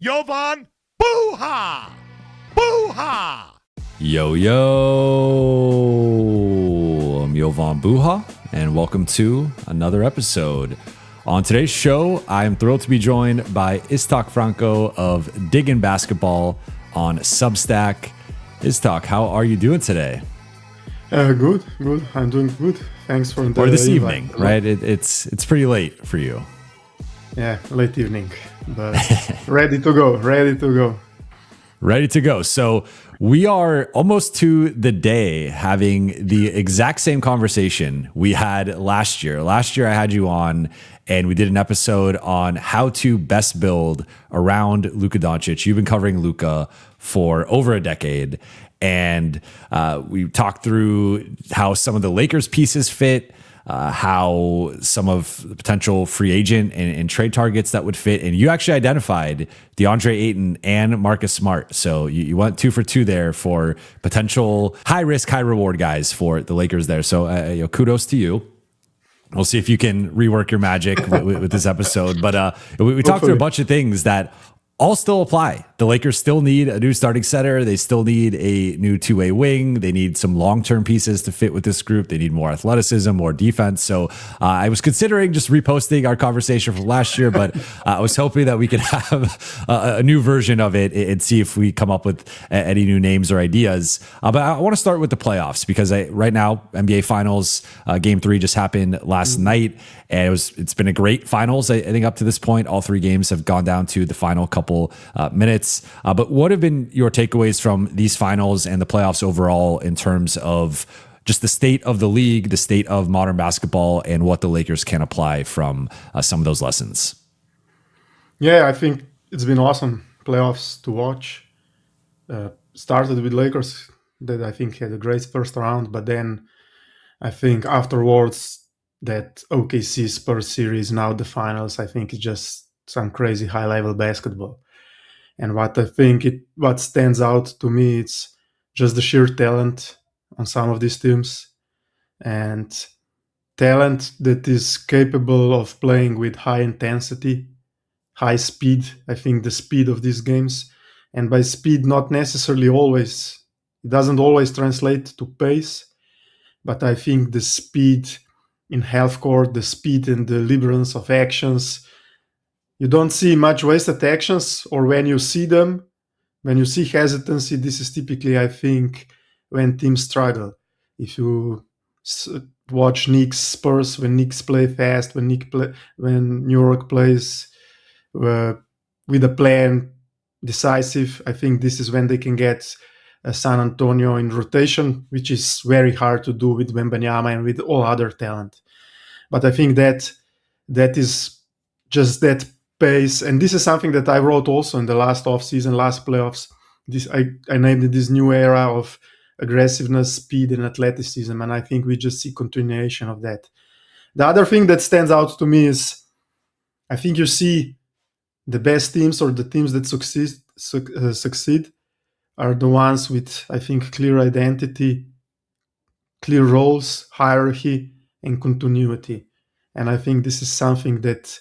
Jovan, Buha! Buha! Yo, yo, I'm Jovan Buha, and welcome to another episode. On today's show, I'm thrilled to be joined by Iztok Franko of Diggin' Basketball on Substack. Iztok, how are you doing today? Good. I'm doing good. Thanks for the Or this invite. evening, right? It's pretty late for you. Yeah, late evening, but ready to go. Ready to go. So we are almost to the day having the exact same conversation we had last year. Last year I had you on and we did an episode on how to best build around Luka Doncic. You've been covering Luka for over a decade. And we talked through how some of the Lakers pieces fit, how some of the potential free agent and trade targets that would fit. And you actually identified DeAndre Ayton and Marcus Smart. So you went 2 for 2 there for potential high risk, high reward guys for the Lakers there. So kudos to you. We'll see if you can rework your magic with this episode. But we talked through a bunch of things that all still apply. The Lakers still need a new starting center. They still need a new two-way wing. They need some long-term pieces to fit with this group. They need more athleticism, more defense. So I was considering just reposting our conversation from last year, but I was hoping that we could have a new version of it and see if we come up with any new names or ideas. But I want to start with the playoffs because right now, NBA Finals, Game 3 just happened last night. And it's been a great finals, I think, up to this point. All 3 games have gone down to the final couple minutes. But what have been your takeaways from these finals and the playoffs overall in terms of just the state of the league, the state of modern basketball, and what the Lakers can apply from some of those lessons? Yeah, I think it's been awesome playoffs to watch. Started with Lakers that I think had a great first round, but then I think afterwards that OKC Spurs series, now the finals, I think it's just some crazy high level basketball. And what I think what stands out to me, it's just the sheer talent on some of these teams and talent that is capable of playing with high intensity, high speed. I think the speed of these games, and by speed, not necessarily always, it doesn't always translate to pace, but I think the speed in half court, the speed and the deliverance of actions. You don't see much wasted actions, or when you see them, when you see hesitancy, this is typically, I think, when teams struggle. If you watch Knicks Spurs, when Knicks play fast, when New York plays with a plan, decisive, I think this is when they can get San Antonio in rotation, which is very hard to do with Wembanyama and with all other talent. But I think that is just that pace, and this is something that I wrote also in the last offseason, last playoffs. I named it this new era of aggressiveness, speed, and athleticism, and I think we just see continuation of that. The other thing that stands out to me is I think you see the best teams or the teams that succeed are the ones with, I think, clear identity, clear roles, hierarchy, and continuity. And I think this is something that,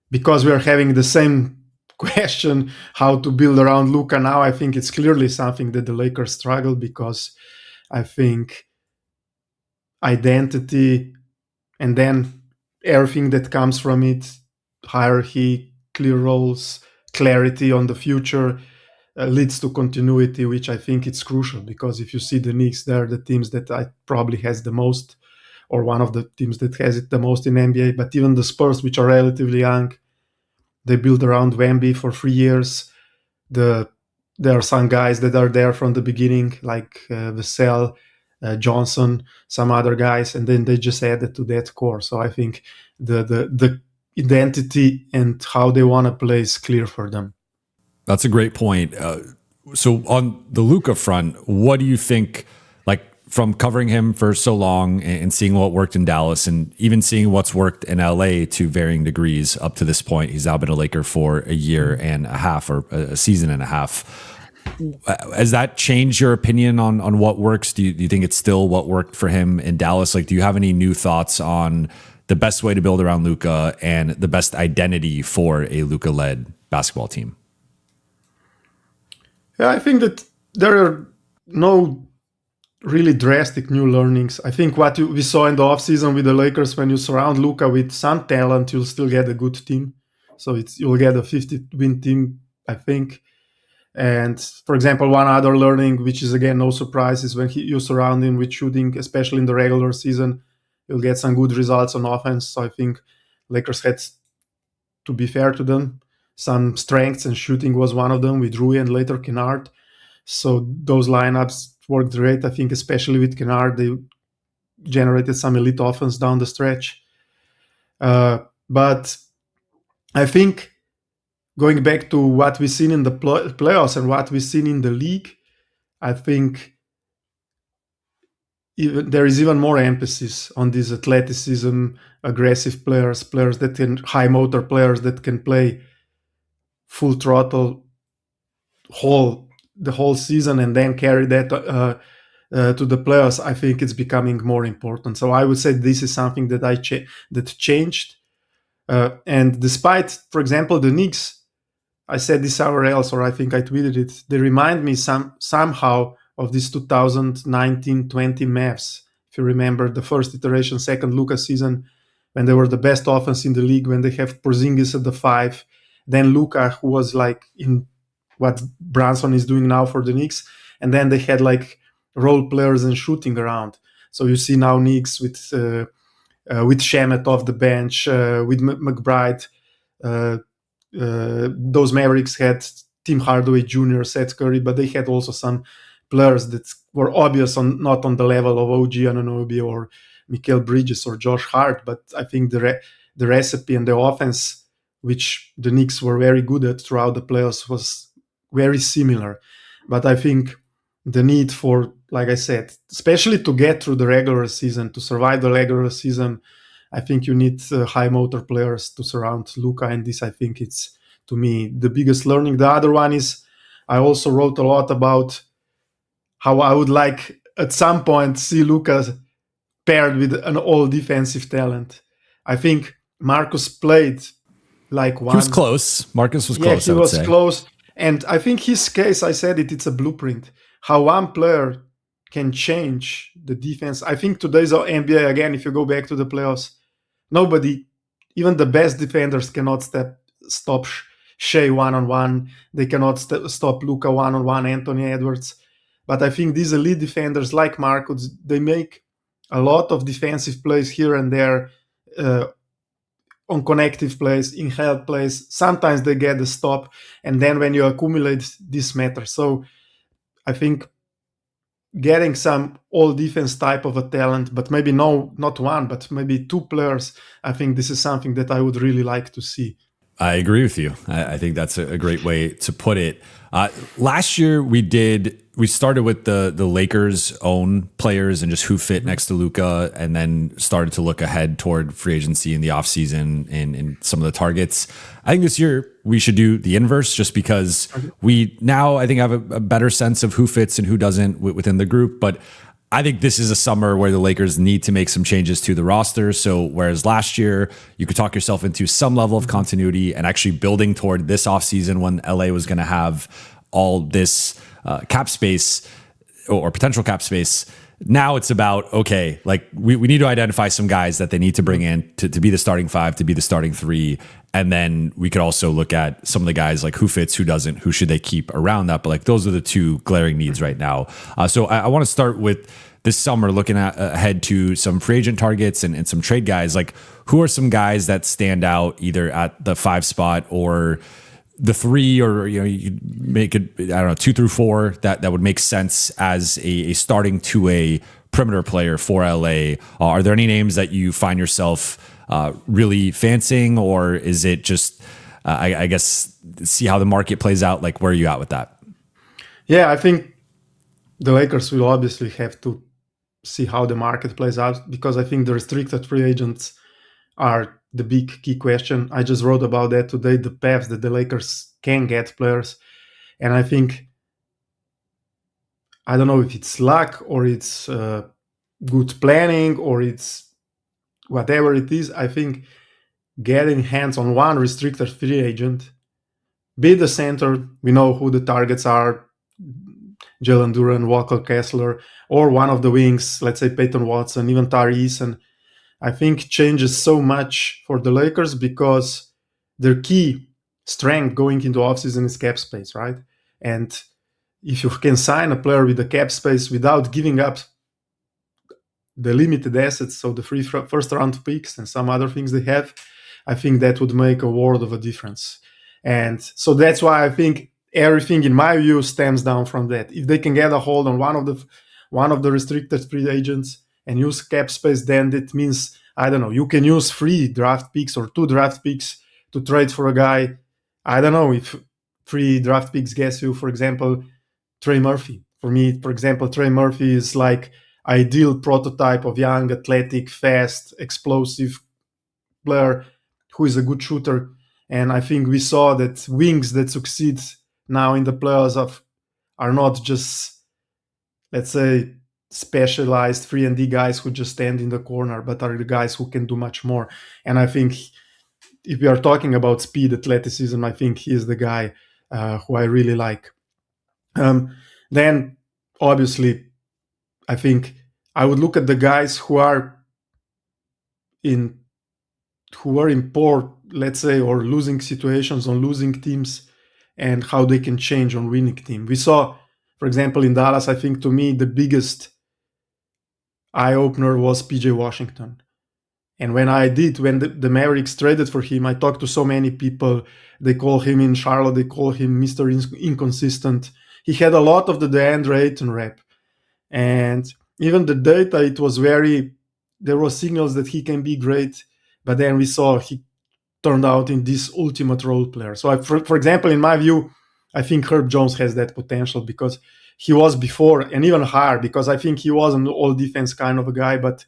because we are having the same question, how to build around Luka now, I think it's clearly something that the Lakers struggle, because I think identity and then everything that comes from it, hierarchy, clear roles, clarity on the future, leads to continuity, which I think it's crucial, because if you see the Knicks, they're the teams that I probably has the most, or one of the teams that has it the most in NBA. But even the Spurs, which are relatively young, they build around Wemby for 3 years. There are some guys that are there from the beginning, like Vassell, Johnson, some other guys, and then they just added to that core. So I think the identity and how they want to play is clear for them. That's a great point. So on the Luka front, what do you think, like from covering him for so long and seeing what worked in Dallas and even seeing what's worked in LA to varying degrees up to this point? He's now been a Laker for a year and a half, or a season and a half. Has that changed your opinion on what works? Do you think it's still what worked for him in Dallas? Like, do you have any new thoughts on the best way to build around Luka and the best identity for a Luka-led basketball team? Yeah, I think that there are no really drastic new learnings. I think what we saw in the offseason with the Lakers, when you surround Luka with some talent, you'll still get a good team. So you'll get a 50-win team, I think. And for example, one other learning, which is again no surprise, is when you surround him with shooting, especially in the regular season, you'll get some good results on offense. So I think Lakers had, to be fair to them, some strengths, and shooting was one of them with Rui and later Kennard. So those lineups worked great. I think especially with Kennard, they generated some elite offense down the stretch. But I think going back to what we've seen in the playoffs and what we've seen in the league, I think there is even more emphasis on this athleticism, aggressive players that can, high motor players that can play full throttle the whole season and then carry that to the playoffs. I think it's becoming more important. So I would say this is something that that changed. And despite, for example, the Knicks, I said this somewhere else, or I think I tweeted it. They remind me somehow of this 2019-20 Mavs. If you remember the first iteration, second Luka season, when they were the best offense in the league, when they have Porzingis at the 5, then Luka, who was like in what Brunson is doing now for the Knicks, and then they had like role players and shooting around. So you see now Knicks with Shamet off the bench, with McBride. Those Mavericks had Tim Hardaway Jr., Seth Curry, but they had also some players that were obvious not on the level of OG Anunoby or Mikal Bridges or Josh Hart. But I think the recipe and the offense, which the Knicks were very good at throughout the playoffs, was very similar. But I think the need for, like I said, especially to get through the regular season, to survive the regular season, I think you need high motor players to surround Luka, and this, I think, it's, to me, the biggest learning. The other one is, I also wrote a lot about how I would like at some point see Luka paired with an all defensive talent. I think Marcus played like one. He was close. Marcus was close. Yeah, he was close. And I think his case, I said it's a blueprint. How one player can change the defense. I think today's NBA, again, if you go back to the playoffs, nobody, even the best defenders, cannot stop Shea one-on-one. They cannot stop Luka one-on-one, Anthony Edwards. But I think these elite defenders like Marcus, they make a lot of defensive plays here and there, on connective plays, in help plays. Sometimes they get the stop, and then when you accumulate, this matters. So I think getting some all defense type of a talent, but maybe not one, but maybe two players, I think this is something that I would really like to see. I agree with you. I think that's a great way to put it. Last year we started with the Lakers' own players and just who fit next to Luka, and then started to look ahead toward free agency in the offseason and some of the targets. I think this year we should do the inverse, just because we now, I think, have a better sense of who fits and who doesn't within the group. But I think this is a summer where the Lakers need to make some changes to the roster. So whereas last year you could talk yourself into some level of continuity and actually building toward this offseason when LA was going to have all this cap space or potential cap space, now it's about, okay, like we need to identify some guys that they need to bring in to be the starting 5, to be the starting 3. And then we could also look at some of the guys, like who fits, who doesn't, who should they keep around that. But like those are the two glaring needs right now. So I want to start with this summer, looking ahead to some free agent targets and some trade guys. Like, who are some guys that stand out either at the 5 spot or the 3, or you could make it, I don't know, 2 through 4 that would make sense as a starting 2A perimeter player for LA? Are there any names that you find yourself really fancying, or is it just I guess see how the market plays out? Like, where are you at with that? Yeah, I think the Lakers will obviously have to see how the market plays out, because I think the restricted free agents are the big key question. I just wrote about that today, the paths that the Lakers can get players. And I think, I don't know if it's luck or it's good planning or it's whatever it is. I think getting hands on one restricted free agent, be the center, we know who the targets are, Jalen Duren, Walker Kessler, or one of the wings, let's say Peyton Watson, even Tyrese, I think changes so much for the Lakers because their key strength going into offseason is cap space, right? And if you can sign a player with the cap space without giving up the limited assets, so the free first round picks and some other things they have, I think that would make a world of a difference. And so that's why I think everything, in my view, stems down from that. If they can get a hold on one of the restricted free agents and use cap space, then that means, I don't know, you can use 3 draft picks or 2 draft picks to trade for a guy. I don't know if 3 draft picks gets you, for example, Trey Murphy. For me, for example, Trey Murphy is like ideal prototype of young, athletic, fast, explosive player who is a good shooter. And I think we saw that wings that succeed now in the playoffs are not just, let's say, specialized 3-and-D guys who just stand in the corner, but are the guys who can do much more. And I think if we are talking about speed, athleticism, I think he is the guy who I really like. Then, obviously, I think I would look at the guys who are in poor, let's say, or losing situations on losing teams and how they can change on winning team. We saw, for example, in Dallas, I think to me the biggest eye-opener was PJ Washington. And when the Mavericks traded for him, I talked to so many people. They call him in Charlotte, they call him Mr. Inconsistent. He had a lot of the DeAndre Ayton rep. And even the data, it was there were signals that he can be great, but then we saw he turned out in this ultimate role player. So for example, in my view, I think Herb Jones has that potential because he was before, and even higher, because I think he was an all defense kind of a guy, but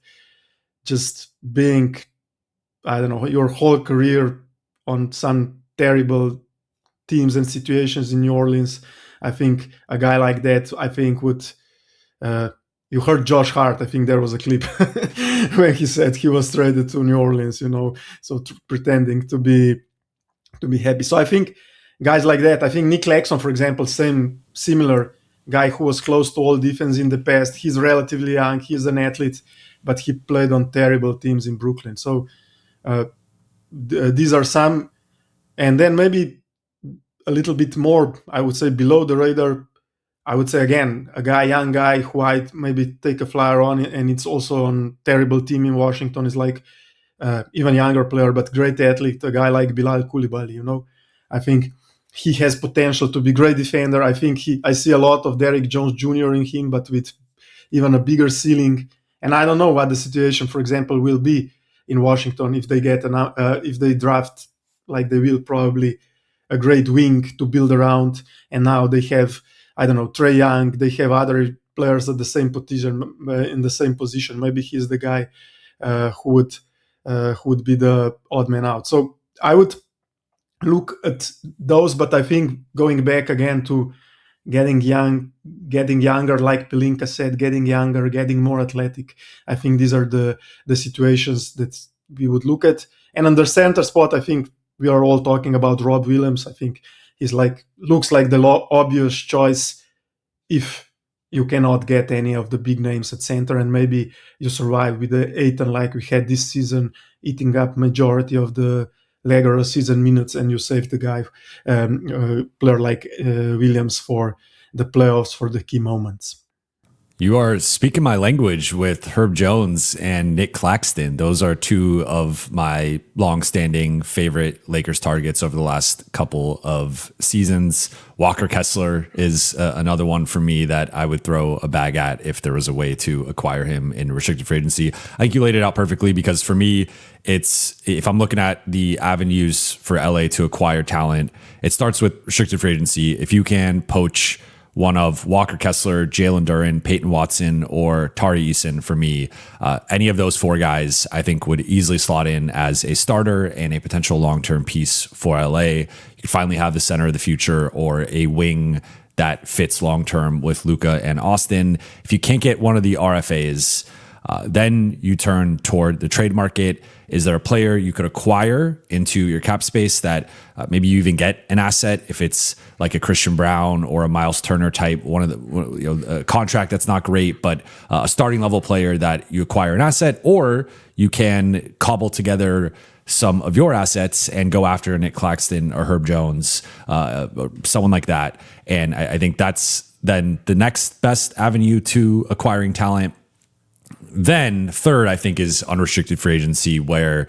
just being, I don't know, your whole career on some terrible teams and situations in New Orleans, I think a guy like that, I think would, you heard Josh Hart, I think there was a clip where he said he was traded to New Orleans, so pretending to be happy. So I think guys like that, I think Nick Claxton, for example, similar guy who was close to all defense in the past. He's relatively young, he's an athlete, but he played on terrible teams in Brooklyn. So these are some, and then maybe a little bit more, I would say, below the radar. I would say, again, young guy who I'd maybe take a flyer on, and it's also on terrible team in Washington, is like even younger player, but great athlete, a guy like Bilal Coulibaly, I think he has potential to be great defender. I think I see a lot of Derrick Jones Jr. in him, but with even a bigger ceiling. And I don't know what the situation, for example, will be in Washington if they if they draft, like they will probably, a great wing to build around. And now they have, I don't know, Trae Young. They have other players at the same position, in the same position. Maybe he's the guy who would be the odd man out. So I would look at those, but I think going back again to getting younger, like Pelinka said, getting younger, getting more athletic. I think these are the situations that we would look at. And on the center spot, I think we are all talking about Rob Williams. I think he's looks like the obvious choice if you cannot get any of the big names at center, and maybe you survive with the Ayton like we had this season, eating up majority of the regular season minutes, and you save the guy, player like Williams, for the playoffs, for the key moments. You are speaking my language with Herb Jones and Nick Claxton. Those are two of my longstanding favorite Lakers targets over the last couple of seasons. Walker Kessler is another one for me that I would throw a bag at if there was a way to acquire him in restricted free agency. I think you laid it out perfectly, because for me, if I'm looking at the avenues for LA to acquire talent, it starts with restricted free agency. If you can poach one of Walker Kessler, Jalen Duren, Peyton Watson, or Tari Eason, for me, any of those 4 guys I think would easily slot in as a starter and a potential long-term piece for LA. You could finally have the center of the future, or a wing that fits long-term with Luka and Austin. If you can't get one of the RFAs, Then you turn toward the trade market. Is there a player you could acquire into your cap space that maybe you even get an asset if it's like a Christian Brown or a Myles Turner type, a contract that's not great, but a starting level player that you acquire an asset, or you can cobble together some of your assets and go after Nick Claxton or Herb Jones, or someone like that. And I think that's then the next best avenue to acquiring talent. Then third, I think, is unrestricted free agency, where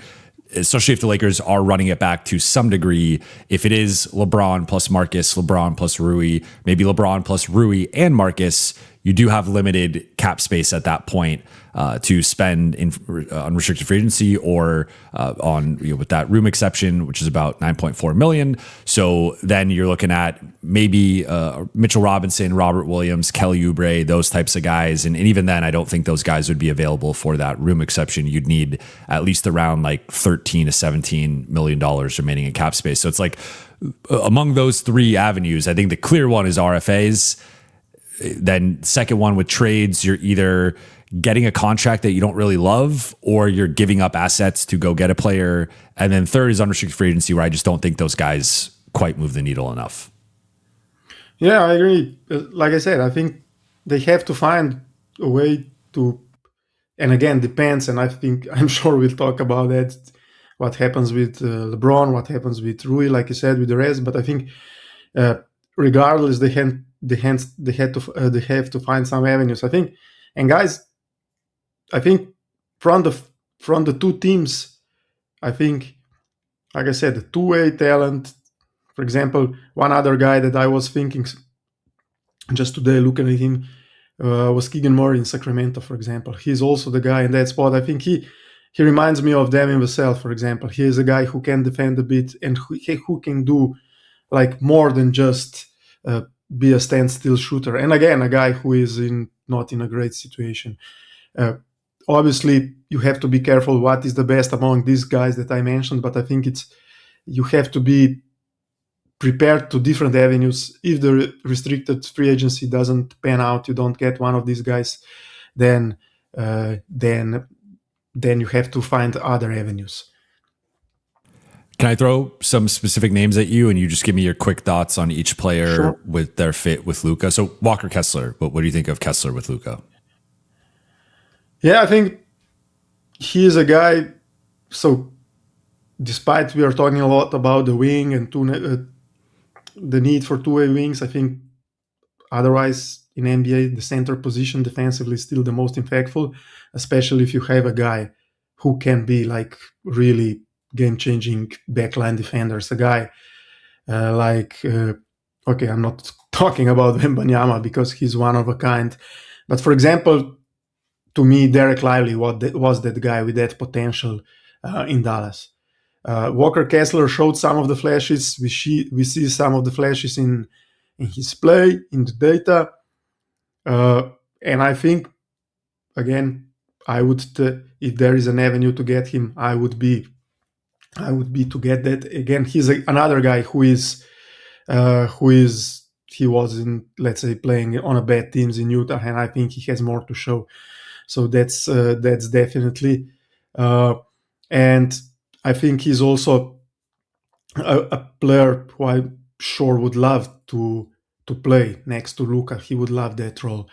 especially if the Lakers are running it back to some degree, if it is LeBron plus Marcus, LeBron plus Rui, maybe LeBron plus Rui and Marcus, you do have limited cap space at that point to spend in unrestricted free agency or on with that room exception, which is about $9.4 million. So then you're looking at maybe Mitchell Robinson, Robert Williams, Kelly Oubre, those types of guys. And even then, I don't think those guys would be available for that room exception. You'd need at least around like $13 to $17 million remaining in cap space. So it's like among those three avenues, I think the clear one is RFAs. Then second one with trades, you're either getting a contract that you don't really love or you're giving up assets to go get a player. And then third is unrestricted free agency, where I just don't think those guys quite move the needle enough. Yeah, I agree. Like I said, I think they have to find a way to, and again, depends. And I'm sure we'll talk about that. What happens with LeBron, what happens with Rui, like you said, with the rest. But I think regardless, they have to find some avenues. I think, and guys, I think from the two teams, I think, like I said, the two-way talent. For example, one other guy that I was thinking just today, looking at him, was Keegan Murray in Sacramento, for example. He's also the guy in that spot. I think he reminds me of Devin Vassell, for example. He is a guy who can defend a bit and who can do like more than just be a standstill shooter. And again, a guy who is not in a great situation. Obviously, you have to be careful what is the best among these guys that I mentioned, but I think you have to be prepared to different avenues. If the restricted free agency doesn't pan out, you don't get one of these guys, then you have to find other avenues. Can I throw some specific names at you and you just give me your quick thoughts on each player Sure. with their fit with Luka? So Walker Kessler, what do you think of Kessler with Luka? Yeah, I think he is a guy. So despite we are talking a lot about the wing and the need for two-way wings, I think otherwise in NBA, the center position defensively is still the most impactful, especially if you have a guy who can be like really game-changing backline defenders. A guy okay, I'm not talking about Wembanyama because he's one of a kind. But for example, to me, Derek Lively was that guy with that potential in Dallas. Walker Kessler showed some of the flashes. We see some of the flashes in his play, in the data. And I think, again, I would, if there is an avenue to get him, I would be to get that. Again, he's another guy he was in, let's say, playing on a bad teams in Utah, and I think he has more to show. So that's definitely, and I think he's also a player who I'm sure would love to play next to Luka. He would love that role.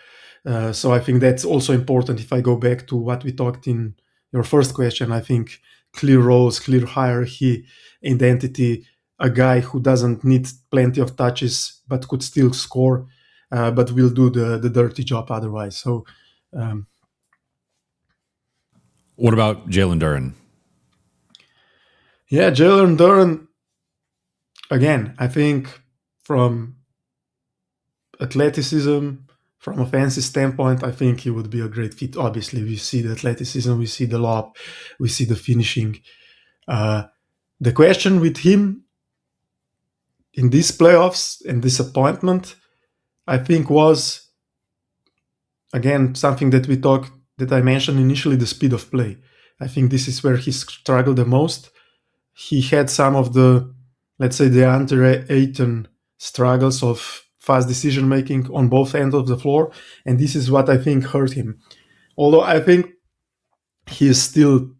So I think that's also important. If I go back to what we talked in your first question, I think clear roles, clear hierarchy, identity, a guy who doesn't need plenty of touches but could still score, but will do the dirty job otherwise. So. What about Jalen Duren? Yeah, Jalen Duren, again, I think from athleticism, from a fancy standpoint, I think he would be a great fit. Obviously, we see the athleticism, we see the lob, we see the finishing. The question with him in these playoffs and disappointment, I think was, again, something that I mentioned initially, the speed of play. I think this is where he struggled the most. He had some of the, let's say, the Andre Ayton struggles of fast decision-making on both ends of the floor, and this is what I think hurt him. Although I think he is still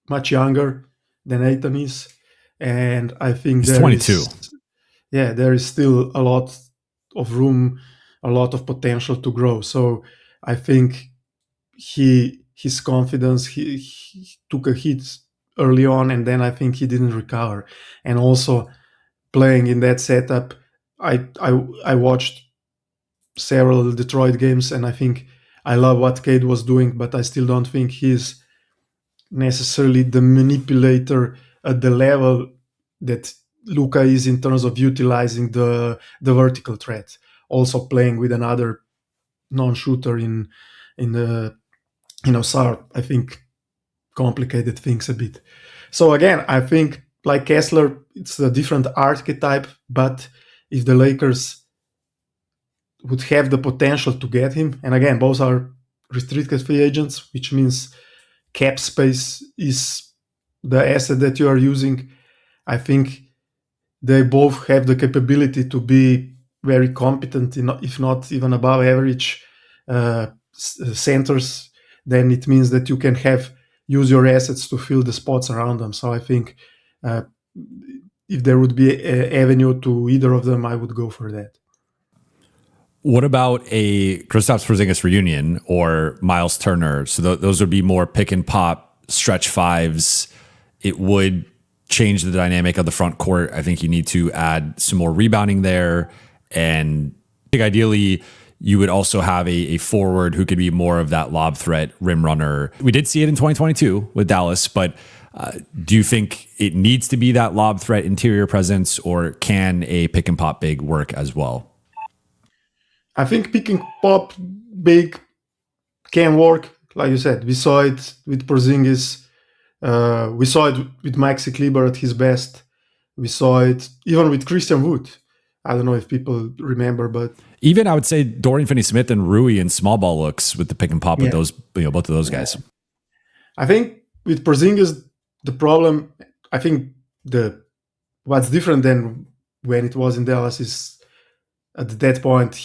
much younger than Ayton is, and I think He's 22. There is still a lot of room, a lot of potential to grow. So I think his confidence he took a hit early on, and then I think he didn't recover. And also playing in that setup, I watched several Detroit games, and I think I love what Cade was doing, but I still don't think he's necessarily the manipulator at the level that Luka is in terms of utilizing the vertical threat. Also playing with another non-shooter in the Sar, I think complicated things a bit. So again, I think like Kessler, it's a different archetype, but if the Lakers would have the potential to get him, and again, both are restricted free agents, which means cap space is the asset that you are using. I think they both have the capability to be very competent, if not even above average centers. Then it means that you can use your assets to fill the spots around them. So I think if there would be an avenue to either of them, I would go for that. What about a Kristaps Porzingis reunion or Myles Turner? So those would be more pick and pop stretch fives. It would change the dynamic of the front court. I think you need to add some more rebounding there. And I think ideally you would also have a forward who could be more of that lob threat rim runner. We did see it in 2022 with Dallas, but do you think it needs to be that lob threat interior presence, or can a pick and pop big work as well? I think pick and pop big can work. Like you said, we saw it with Porzingis. We saw it with Maxi Kleber at his best. We saw it even with Christian Wood. I don't know if people remember, but even I would say Dorian Finney-Smith and Rui in small ball looks with the pick and pop with those, both of those guys. I think with Porzingis, the problem, I think what's different than when it was in Dallas is at that point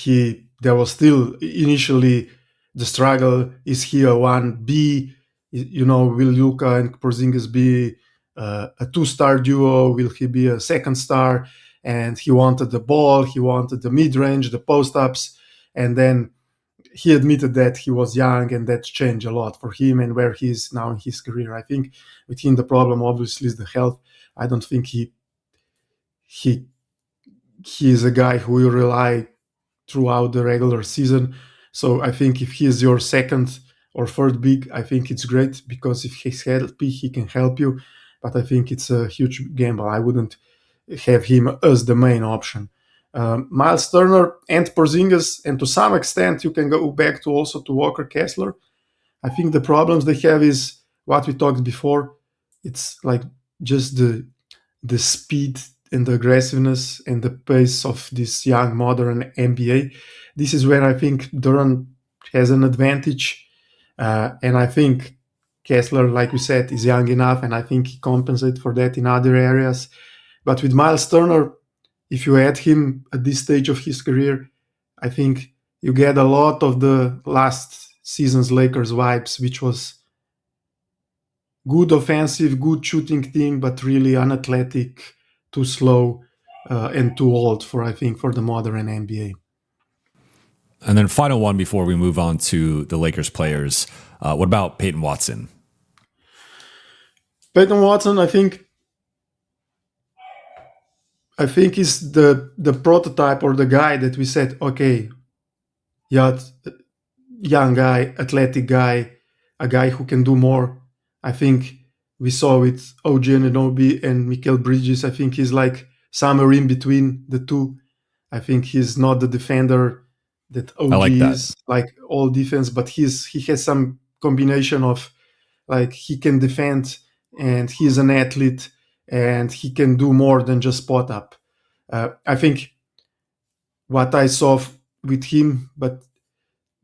there was still initially the struggle: is he a 1B? Will Luka and Porzingis be a 2-star duo? Will he be a second star? And he wanted the ball, he wanted the mid-range, the post-ups, and then he admitted that he was young, and that changed a lot for him and where he is now in his career. I think with him the problem obviously is the health. I don't think he is a guy who will rely throughout the regular season. So I think if he is your second or third big, I think it's great, because if he's healthy, he can help you. But I think it's a huge gamble. I wouldn't have him as the main option. Myles Turner and Porzingis, and to some extent you can go back to Walker Kessler. I think the problems they have is what we talked before. It's like just the speed and the aggressiveness and the pace of this young modern NBA. This is where I think Duren has an advantage, and I think Kessler, like we said, is young enough, and I think he compensates for that in other areas. But with Myles Turner, if you add him at this stage of his career, I think you get a lot of the last season's Lakers vibes, which was good offensive, good shooting team, but really unathletic, too slow, and too old for the modern NBA. And then final one before we move on to the Lakers players. What about Peyton Watson? Peyton Watson, I think is the prototype, or the guy that we said, okay, yeah, young guy, athletic guy, a guy who can do more. I think we saw with OG Anunoby and Mikal Bridges. I think he's like somewhere in between the two. I think he's not the defender that OG is, like all defense, but he has some combination of, like, he can defend and he's an athlete and he can do more than just spot up. I think what I saw with him, but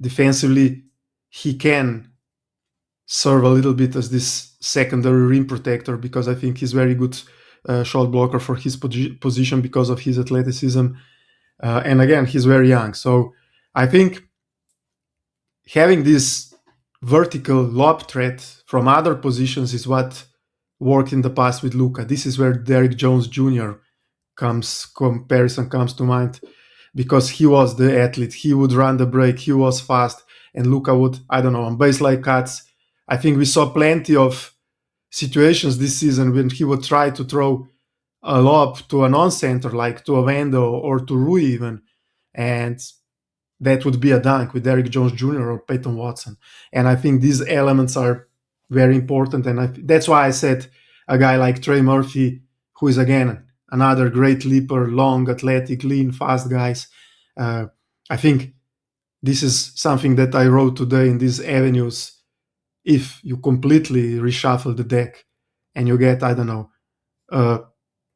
defensively, he can serve a little bit as this secondary rim protector, because I think he's very good shot blocker for his position because of his athleticism. And again, he's very young. So I think having this vertical lob threat from other positions is what worked in the past with Luka. This is where Derrick Jones Jr. comparison comes to mind, because he was the athlete. He would run the break. He was fast, and Luka would, I don't know, on baseline cuts. I think we saw plenty of situations this season when he would try to throw a lob to a non-center, like to a Vando or to Rui even, and that would be a dunk with Derrick Jones Jr. or Peyton Watson. And I think these elements are very important, and that's why I said a guy like Trey Murphy, who is again another great leaper, long, athletic, lean, fast guys. I think this is something that I wrote today in these avenues. If you completely reshuffle the deck and you get, I don't know,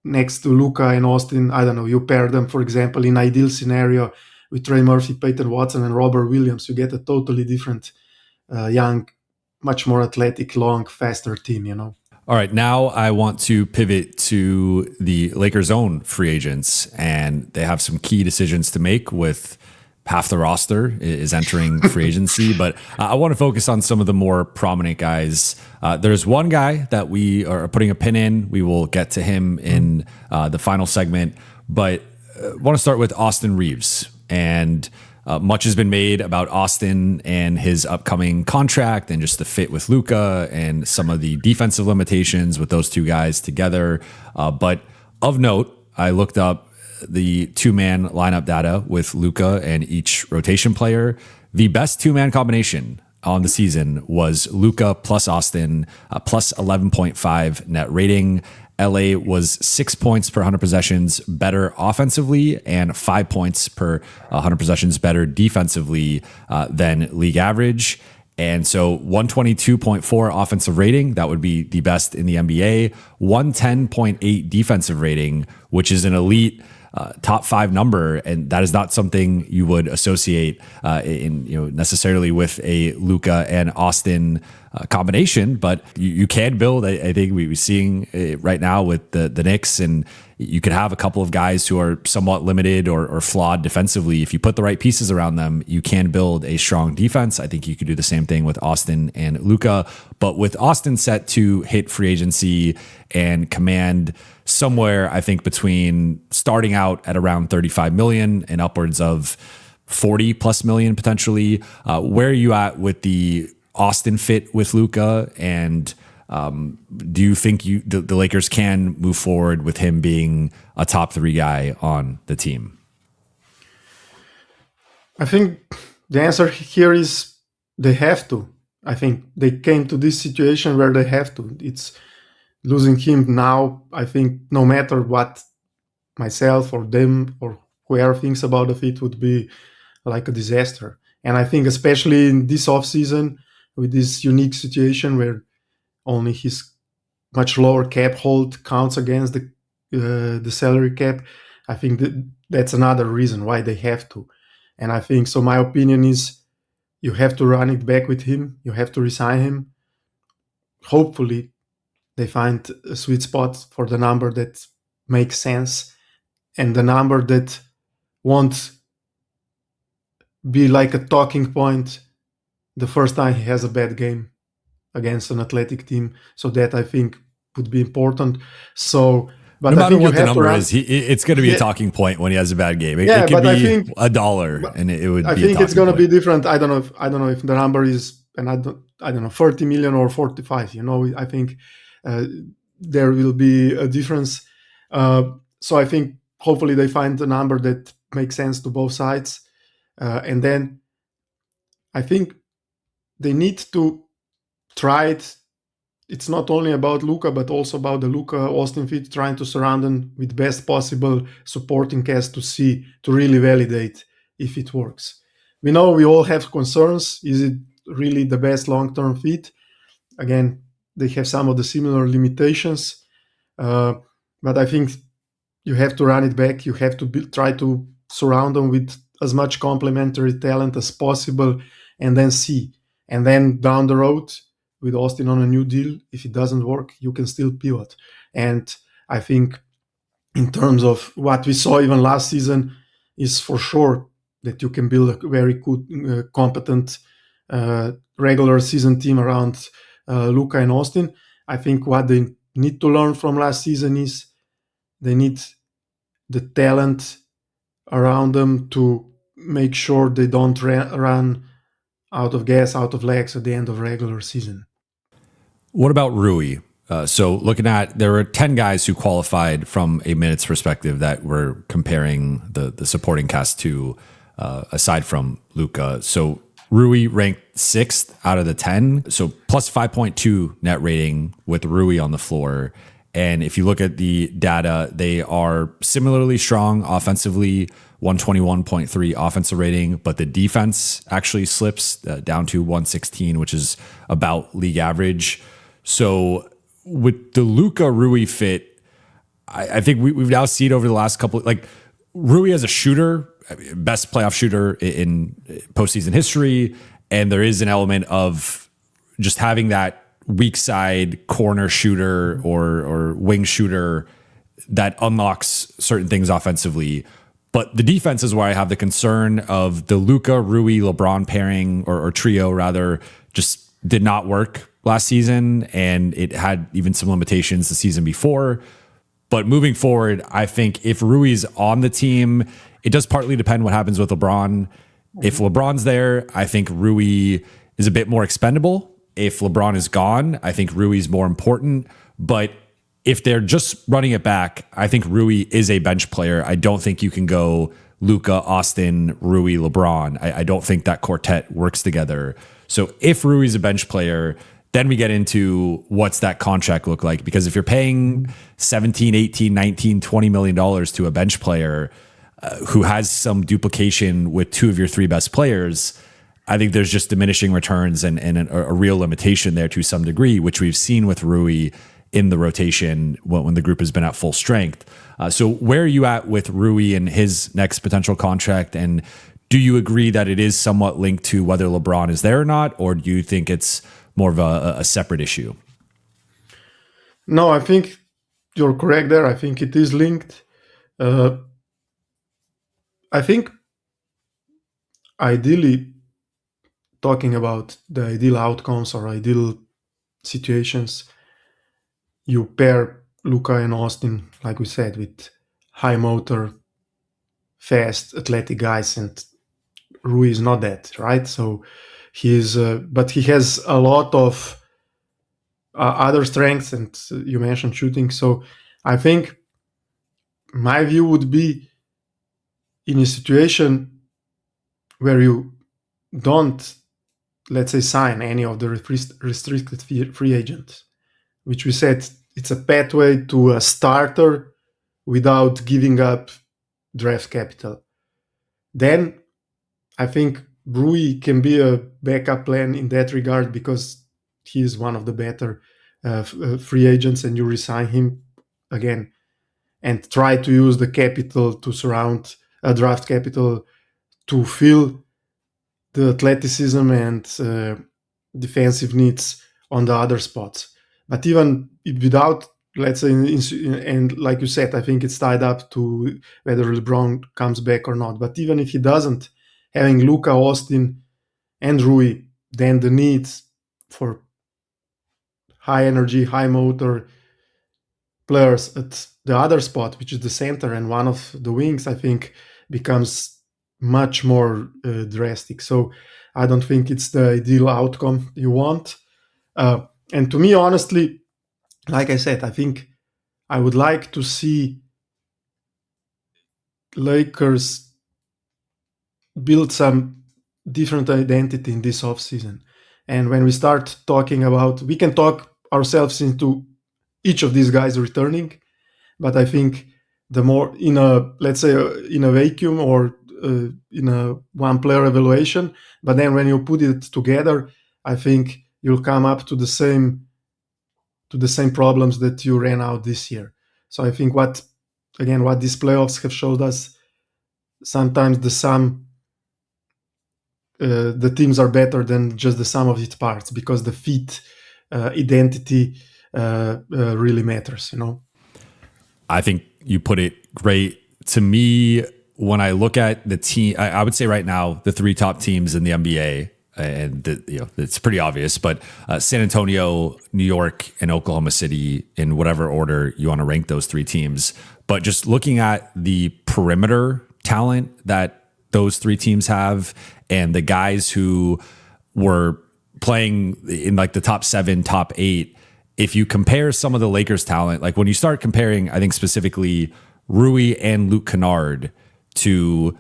next to Luka and Austin, I don't know, you pair them, for example, in ideal scenario with Trey Murphy, Peyton Watson, and Robert Williams, you get a totally different, young, much more athletic, long, faster team, you know? All right, now I want to pivot to the Lakers' own free agents, and they have some key decisions to make with half the roster is entering free agency. But I want to focus on some of the more prominent guys. There's one guy that we are putting a pin in. We will get to him in the final segment, but I want to start with Austin Reaves. And much has been made about Austin and his upcoming contract and just the fit with Luka and some of the defensive limitations with those two guys together. But of note, I looked up the two-man lineup data with Luka and each rotation player. The best two-man combination on the season was Luka plus Austin, plus 11.5 net rating. LA was 6 points per 100 possessions better offensively and 5 points per 100 possessions better defensively than league average. And so 122.4 offensive rating, that would be the best in the NBA. 110.8 defensive rating, which is an elite top 5 number, and that is not something you would associate necessarily with a Luka and Austin combination. But you can build. I think we're seeing it right now with the Knicks, and you could have a couple of guys who are somewhat limited or flawed defensively. If you put the right pieces around them, you can build a strong defense. I think you could do the same thing with Austin and Luka. But with Austin set to hit free agency and command somewhere, I think, between starting out at around 35 million and upwards of 40 plus million potentially. Where are you at with the Austin fit with Luka? And do you think the Lakers can move forward with him being a top 3 guy on the team? I think the answer here is they have to. I think they came to this situation where they have to. It's losing him now. I think no matter what myself or them or whoever thinks about the fit would be like a disaster. And I think especially in this offseason with this unique situation where only his much lower cap hold counts against the salary cap, I think that's another reason why they have to. And I think, so my opinion is you have to run it back with him. You have to resign him. Hopefully they find a sweet spot for the number that makes sense and the number that won't be like a talking point the first time he has a bad game against an athletic team. So that I think would be important. So, but no matter what the number run, is, it's going to be a talking point when he has a bad game. It could but be I think $1, and it would. I be think it's going to be point. different. I don't know if the number is, and I don't know, 30 million or 45. You know, I think there will be a difference. So I think hopefully they find a number that makes sense to both sides, and then I think they need to try it. It's not only about Luka, but also about the Luka Austin fit, trying to surround them with best possible supporting cast to really validate if it works. We know we all have concerns. Is it really the best long-term fit? Again, they have some of the similar limitations, but I think you have to run it back. You have to try to surround them with as much complementary talent as possible and then see. And then down the road, with Austin on a new deal, if it doesn't work, you can still pivot. And I think in terms of what we saw even last season is for sure that you can build a very good, competent regular season team around Luka and Austin. I think what they need to learn from last season is they need the talent around them to make sure they don't run out of gas, out of legs at the end of regular season. What about Rui? So looking at, there were 10 guys who qualified from a minutes perspective that were comparing the supporting cast to, aside from Luka. So Rui ranked 6th out of the 10. So plus 5.2 net rating with Rui on the floor. And if you look at the data, they are similarly strong offensively, 121.3 offensive rating, but the defense actually slips down to 116, which is about league average. So with the Luka Rui fit, I think we've now seen over the last couple, like Rui as a shooter, best playoff shooter in postseason history. And there is an element of just having that weak side corner shooter or wing shooter that unlocks certain things offensively. But the defense is where I have the concern of the Luka, Rui, LeBron pairing or trio rather just did not work last season. And it had even some limitations the season before. But moving forward, I think if Rui's on the team, it does partly depend what happens with LeBron. If LeBron's there, I think Rui is a bit more expendable. If LeBron is gone, I think Rui's more important. But if they're just running it back, I think Rui is a bench player. I don't think you can go Luka, Austin, Rui, LeBron. I don't think that quartet works together. So if Rui's a bench player, then we get into what's that contract look like? Because if you're paying 17, 18, 19, $20 million to a bench player who has some duplication with two of your three best players, I think there's just diminishing returns and a real limitation there to some degree, which we've seen with Rui in the rotation when the group has been at full strength. So where are you at with Rui and his next potential contract? And do you agree that it is somewhat linked to whether LeBron is there or not? Or do you think it's more of a separate issue? No, I think you're correct there. I think it is linked. I think ideally, talking about the ideal outcomes or ideal situations, you pair Luka and Austin, like we said, with high motor, fast, athletic guys, and Rui is not that, right? So he is, but he has a lot of other strengths, and you mentioned shooting. So I think my view would be in a situation where you don't, let's say, sign any of the restricted free agents, which we said it's a pathway to a starter without giving up draft capital. Then I think Rui can be a backup plan in that regard because he is one of the better free agents, and you resign him again and try to use the capital to surround draft capital to fill the athleticism and defensive needs on the other spots. But even without, let's say, and like you said, I think it's tied up to whether LeBron comes back or not. But even if he doesn't, having Luka, Austin, and Rui, then the needs for high energy, high motor players at the other spot, which is the center and one of the wings, I think becomes much more drastic. So I don't think it's the ideal outcome you want. And to me, honestly, like I said, I think I would like to see Lakers build some different identity in this offseason. And when we start talking about, we can talk ourselves into each of these guys returning, but I think the more in a, let's say, in a vacuum or in a one player evaluation, but then when you put it together, I think you'll come up to the same problems that you ran out this year. So I think what these playoffs have showed us, sometimes the teams are better than just the sum of its parts, because the fit identity really matters, you know. I think you put it great. To me, when I look at the team, I would say right now, the three top teams in the NBA and it's pretty obvious, but San Antonio, New York, and Oklahoma City in whatever order you want to rank those three teams. But just looking at the perimeter talent that those three teams have and the guys who were playing in like the top 7, top 8, if you compare some of the Lakers talent, like when you start comparing, I think specifically Rui and Luke Kennard to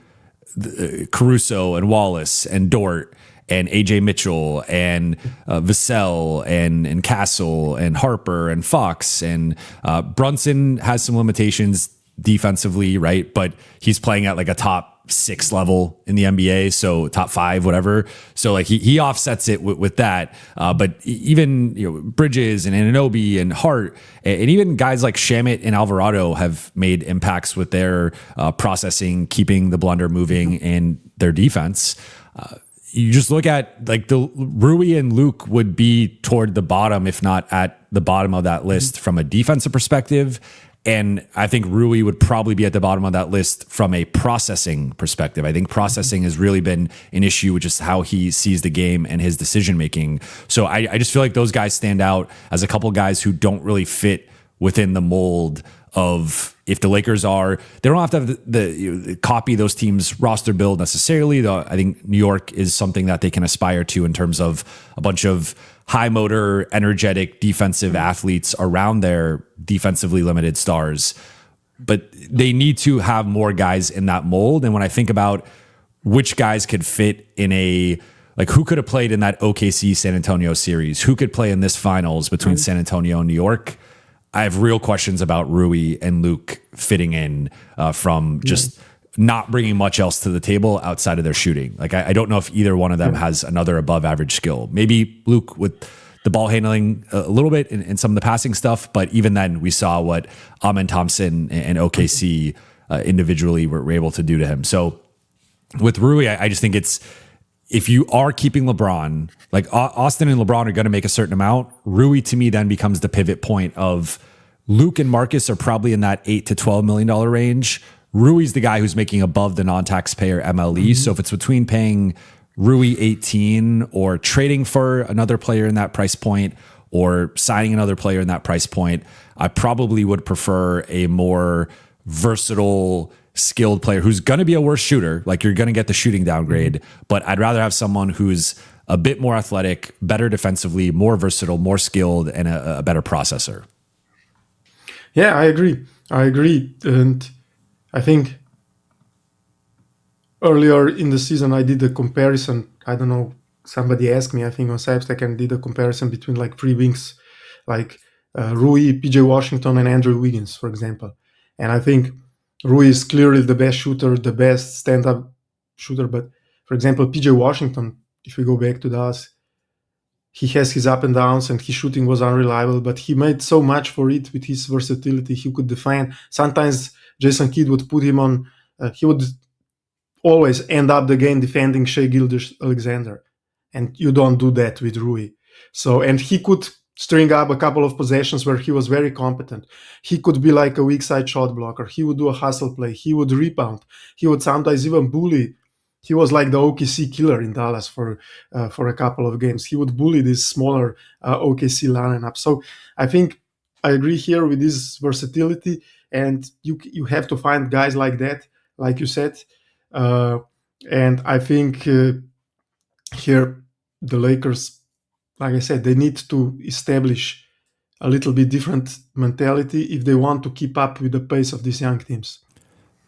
Caruso and Wallace and Dort and AJ Mitchell and Vassell and Castle and Harper and Fox and Brunson has some limitations defensively, right? But he's playing at like a top 6 level in the NBA, so top 5, whatever. So like he offsets it with that. But even Bridges and Anunoby and Hart and even guys like Shamet and Alvarado have made impacts with their processing, keeping the blunder moving, and their defense. You just look at like the Rui and Luke would be toward the bottom, if not at the bottom of that list from a defensive perspective. And I think Rui would probably be at the bottom of that list from a processing perspective. I think processing has really been an issue with just how he sees the game and his decision making. So I just feel like those guys stand out as a couple guys who don't really fit within the mold of if the Lakers are, they don't have to have the copy those teams' roster build necessarily, though. I think New York is something that they can aspire to in terms of a bunch of high motor, energetic defensive athletes around their defensively limited stars. But they need to have more guys in that mold. And when I think about which guys could fit in like who could have played in that OKC San Antonio series, who could play in this finals between San Antonio and New York, I have real questions about Rui and Luke fitting in from just not bringing much else to the table outside of their shooting. Like I don't know if either one of them has another above average skill. Maybe Luke with the ball handling a little bit and some of the passing stuff, but even then we saw what Amen Thompson and OKC individually were able to do to him. So with Rui, I just think if you are keeping LeBron, like Austin and LeBron are going to make a certain amount, Rui to me then becomes the pivot point of Luke and Marcus are probably in that $8 to $12 million range. Rui's the guy who's making above the non-taxpayer MLE. So if it's between paying Rui 18 or trading for another player in that price point or signing another player in that price point, I probably would prefer a more versatile, skilled player who's going to be a worse shooter. Like you're going to get the shooting downgrade, but I'd rather have someone who's a bit more athletic, better defensively, more versatile, more skilled, and a better processor. Yeah, I agree. And I think earlier in the season, I did a comparison. I don't know, somebody asked me, I think on Substack, and did a comparison between like 3 wings, like Rui, PJ Washington, and Andrew Wiggins, for example. And I think Rui is clearly the best shooter, the best stand-up shooter. But for example, PJ Washington, if we go back to Dallas, he has his up and downs and his shooting was unreliable, but he made so much for it with his versatility. He could defend. Sometimes Jason Kidd would put him on, he would always end up the game defending Shai Gilgeous-Alexander. And you don't do that with Rui. So, and he could string up a couple of possessions where he was very competent. He could be like a weak side shot blocker. He would do a hustle play. He would rebound. He would sometimes even bully. He was like the OKC killer in Dallas for a couple of games. He would bully this smaller OKC lineup. So I think I agree here with this versatility, and you have to find guys like that, like you said. And I think here the Lakers, like I said, they need to establish a little bit different mentality if they want to keep up with the pace of these young teams.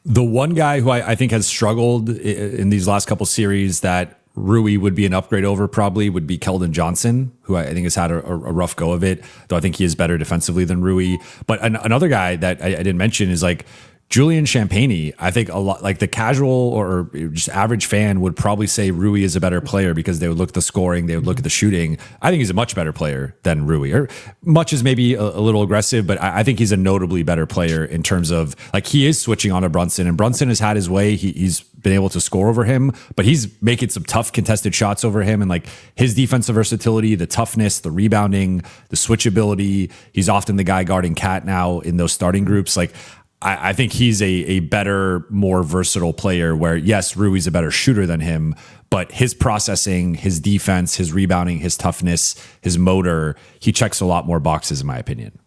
The one guy who I think has struggled in these last couple series that Rui would be an upgrade over probably would be Keldon Johnson, who I think has had a rough go of it, though I think he is better defensively than Rui. But another guy that I didn't mention is like Julian Champagnie. I think a lot, like the casual or just average fan would probably say Rui is a better player because they would look at the scoring, they would look at the shooting. I think he's a much better player than Rui. Or much is maybe a little aggressive, but I think he's a notably better player in terms of like he is switching on to Brunson, and Brunson has had his way. He's been able to score over him, but he's making some tough contested shots over him, and like his defensive versatility, the toughness, the rebounding, the switchability. He's often the guy guarding Cat now in those starting groups. Like I think he's a better, more versatile player where, yes, Rui's a better shooter than him, but his processing, his defense, his rebounding, his toughness, his motor, he checks a lot more boxes, in my opinion.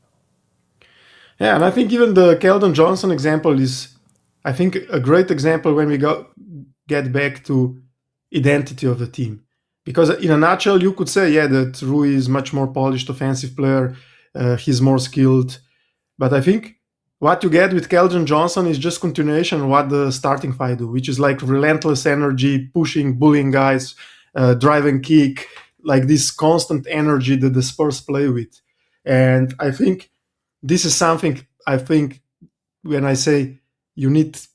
Yeah, and I think even the Keldon Johnson example is, I think, a great example when we get back to identity of the team. Because in a nutshell, you could say, yeah, that Rui is much more polished offensive player. He's more skilled. But I think what you get with Keldon Johnson is just continuation of what the starting five do, which is like relentless energy, pushing, bullying guys, drive and kick, like this constant energy that the Spurs play with. And I think this is something, I think, when I say you need to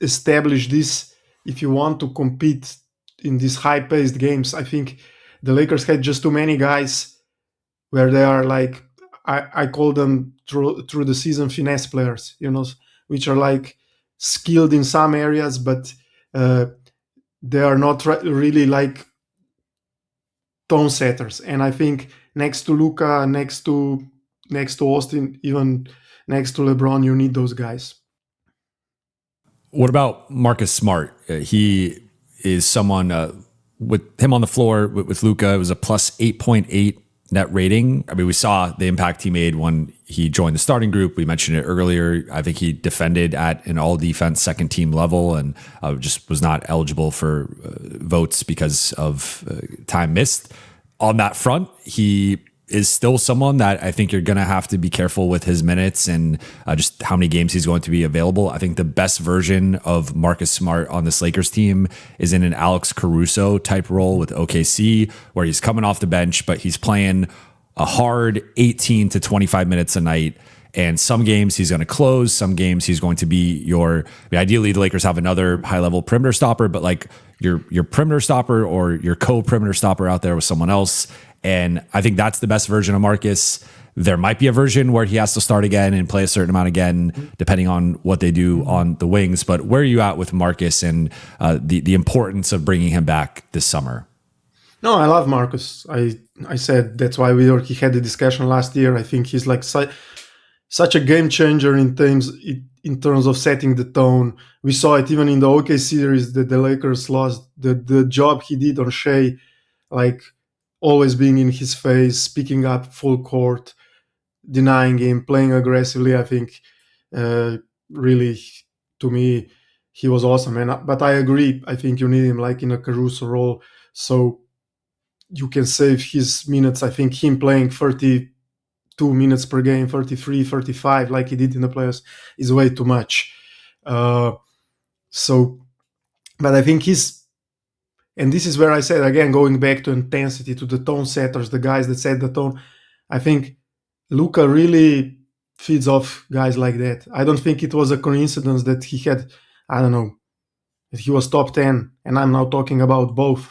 establish this if you want to compete in these high-paced games. I think the Lakers had just too many guys where they are like, I call them through the season finesse players, which are like skilled in some areas, but they are not really like tone setters. And I think next to Luka, next to Austin, even next to LeBron, you need those guys. What about Marcus Smart? He is someone with him on the floor with Luka. It was a plus 8.8 net rating. I mean, we saw the impact he made when he joined the starting group. We mentioned it earlier. I think he defended at an all defense second team level and just was not eligible for votes because of time missed. On that front, he is still someone that I think you're going to have to be careful with his minutes and just how many games he's going to be available. I think the best version of Marcus Smart on this Lakers team is in an Alex Caruso type role with OKC, where he's coming off the bench, but he's playing a hard 18 to 25 minutes a night. And some games he's going to close, some games he's going to be ideally the Lakers have another high level perimeter stopper, but like your perimeter stopper or your co-perimeter stopper out there with someone else. And I think that's the best version of Marcus. There might be a version where he has to start again and play a certain amount again, depending on what they do on the wings. But where are you at with Marcus and the importance of bringing him back this summer? No, I love Marcus. I said that's why he had the discussion last year. I think he's like such a game changer in terms of setting the tone. We saw it even in the OK series that the Lakers lost. The job he did on Shea, like always being in his face, picking up full court, denying him, playing aggressively. I think really, to me, he was awesome. But I agree. I think you need him like in a Caruso role, so you can save his minutes. I think him playing 32 minutes per game, 33, 35, like he did in the playoffs, is way too much. But I think and this is where I said, again, going back to intensity, to the tone setters, the guys that set the tone, I think Luka really feeds off guys like that. I don't think it was a coincidence that he had, that he was top 10, and I'm now talking about both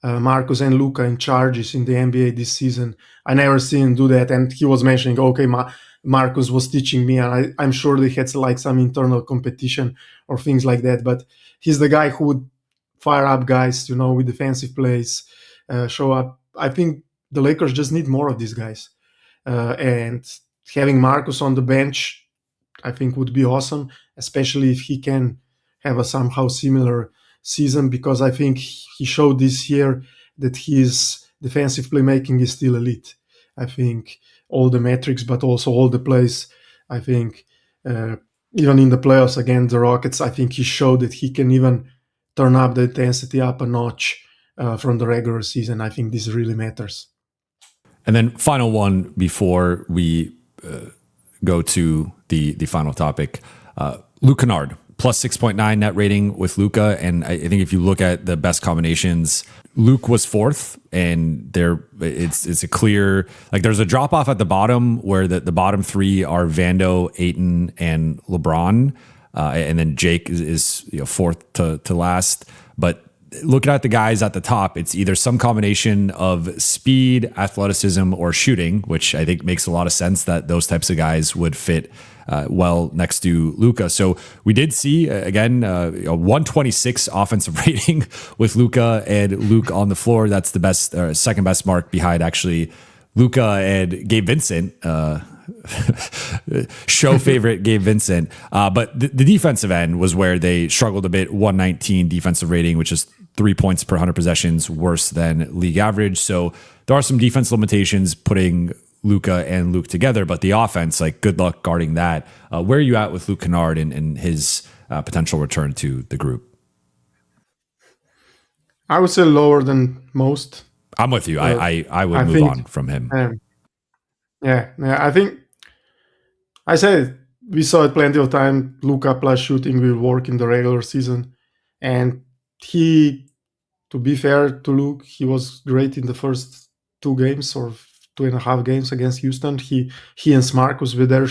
Marcus and Luka in charges in the NBA this season. I never seen him do that, and he was mentioning, okay, Marcus was teaching me, and I'm sure they had like some internal competition or things like that, but he's the guy who would fire up guys, with defensive plays, show up. I think the Lakers just need more of these guys. And having Marcus on the bench, I think would be awesome, especially if he can have a somehow similar season, because I think he showed this year that his defensive playmaking is still elite. I think all the metrics, but also all the plays, I think even in the playoffs against the Rockets, I think he showed that he can even turn up the intensity up a notch from the regular season. I think this really matters. And then final one before we go to the final topic. Luke Kennard, plus 6.9 net rating with Luka. And I think if you look at the best combinations, Luke was fourth, and it's a clear, like there's a drop off at the bottom where the bottom three are Vando, Ayton, and LeBron. And then Jake is fourth to last. But looking at the guys at the top, it's either some combination of speed, athleticism, or shooting, which I think makes a lot of sense that those types of guys would fit well next to Luka. So we did see, again, a 126 offensive rating with Luka and Luke on the floor. That's the best, second best mark behind actually Luka and Gabe Vincent, show favorite Gabe Vincent. But the defensive end was where they struggled a bit. 119 defensive rating, which is 3 points per 100 possessions, worse than league average. So there are some defense limitations putting Luka and Luke together, but the offense, like, good luck guarding that. Where are you at with Luke Kennard and his potential return to the group? I would say lower than most. I'm with you. I would move on from him. Yeah, I think I said we saw it plenty of time. Luka plus shooting will work in the regular season, and to be fair to Luke, he was great in the first 2 games or 2.5 games against Houston. He and Smarkus were there.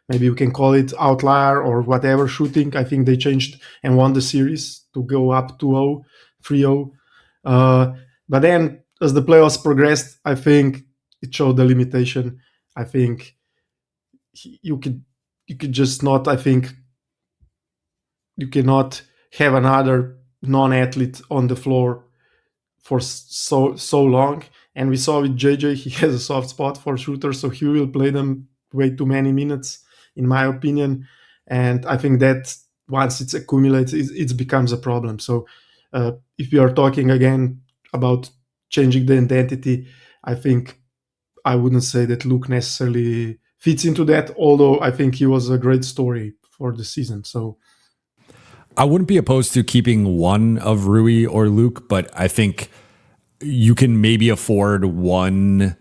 Maybe we can call it outlier or whatever shooting. I think they changed and won the series to go up 2-0, 3-0. But then as the playoffs progressed, I think it showed the limitation. I think you could just not. I think you cannot have another non-athlete on the floor for so long. And we saw with JJ, he has a soft spot for shooters, so he will play them way too many minutes, in my opinion. And I think that once it's accumulates, it becomes a problem. So if we are talking again about changing the identity, I think I wouldn't say that Luke necessarily fits into that, although I think he was a great story for the season. So I wouldn't be opposed to keeping one of Rui or Luke, but I think you can maybe afford one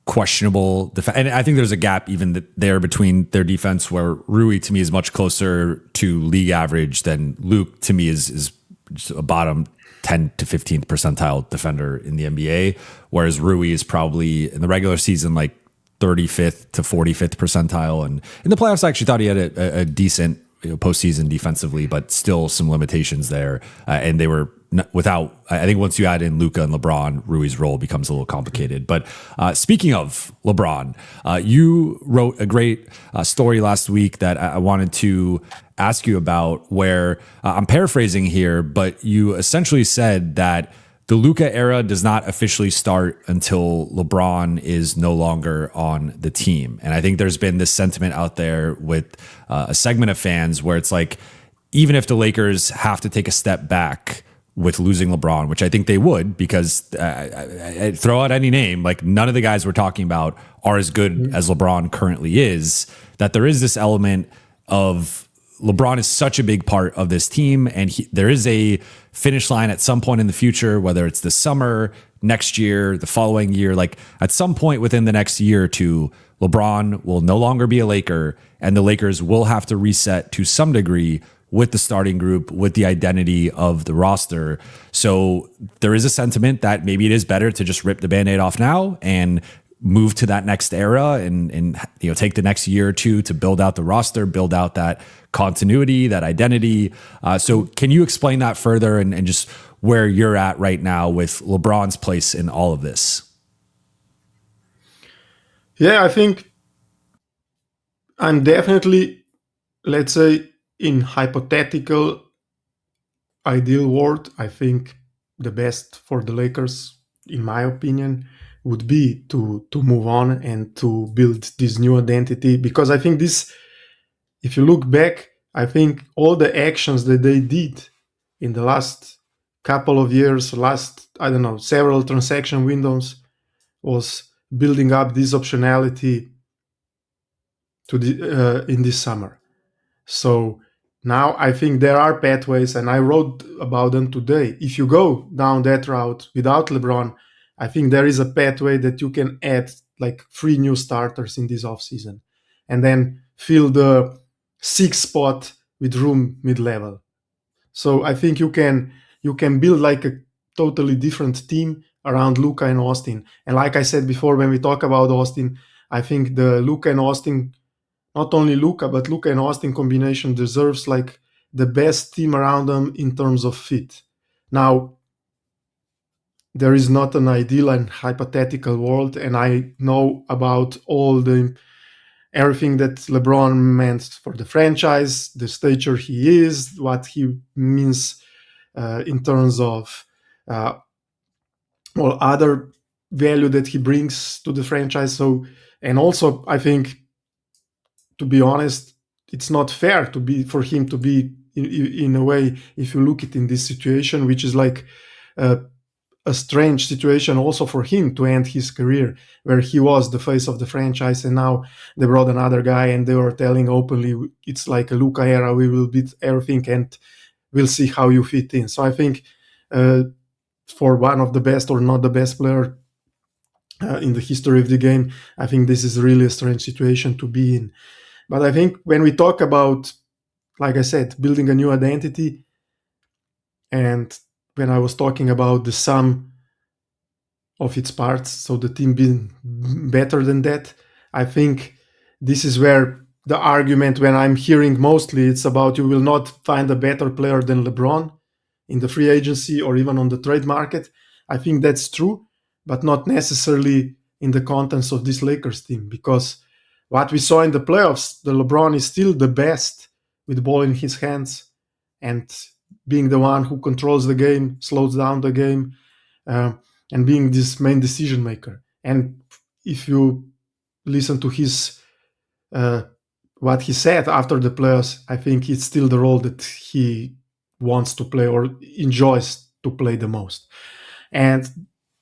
questionable defense. And I think there's a gap even there between their defense, where Rui to me is much closer to league average than Luke to me is just a bottom 10 to 15th percentile defender in the NBA, whereas Rui is probably in the regular season like 35th to 45th percentile. And in the playoffs, I actually thought he had a decent postseason defensively, but still some limitations there. And they were without, I think once you add in Luka and LeBron, Rui's role becomes a little complicated. But speaking of LeBron, you wrote a great story last week that I wanted to ask you about, where I'm paraphrasing here, but you essentially said that the Luka era does not officially start until LeBron is no longer on the team. And I think there's been this sentiment out there with a segment of fans where it's like, even if the Lakers have to take a step back with losing LeBron, which I think they would, because I throw out any name, like none of the guys we're talking about are as good as LeBron currently is, that there is this element of LeBron is such a big part of this team, and there is a finish line at some point in the future, whether it's this summer, next year, the following year, like at some point within the next year or two, LeBron will no longer be a Laker, and the Lakers will have to reset to some degree with the starting group, with the identity of the roster. So there is a sentiment that maybe it is better to just rip the Band-Aid off now and move to that next era and take the next year or two to build out the roster, build out that continuity, that identity. So can you explain that further and just where you're at right now with LeBron's place in all of this? Yeah, I think I'm definitely, let's say, in hypothetical ideal world, I think the best for the Lakers, in my opinion, would be to move on and to build this new identity. Because I think this, if you look back, I think all the actions that they did in the last couple of years, several transaction windows, was building up this optionality to in this summer. So now I think there are pathways, and I wrote about them today. If you go down that route without LeBron, I think there is a pathway that you can add like 3 new starters in this offseason and then fill the 6th spot with room mid-level. So I think you can build like a totally different team around Luka and Austin. And like I said before, when we talk about Austin, I think the Luka and Austin, not only Luka, but Luka and Austin combination deserves like the best team around them in terms of fit. Now, there is not an ideal and hypothetical world, and I know about everything that LeBron meant for the franchise, the stature he is, what he means in terms of other value that he brings to the franchise. So, and also I think, to be honest, it's not fair for him to be in a way, if you look at in this situation, which is like a strange situation also for him to end his career, where he was the face of the franchise, and now they brought another guy and they were telling openly, it's like a Luka era, we will beat everything and we'll see how you fit in. So I think for one of the best, or not the best player in the history of the game, I think this is really a strange situation to be in. But I think when we talk about, like I said, building a new identity, and when I was talking about the sum of its parts, so the team being better than that, I think this is where the argument, when I'm hearing mostly, it's about you will not find a better player than LeBron in the free agency or even on the trade market. I think that's true, but not necessarily in the contents of this Lakers team, because what we saw in the playoffs, the LeBron is still the best with the ball in his hands and being the one who controls the game, slows down the game, and being this main decision maker. And if you listen to his what he said after the playoffs, I think it's still the role that he wants to play or enjoys to play the most. And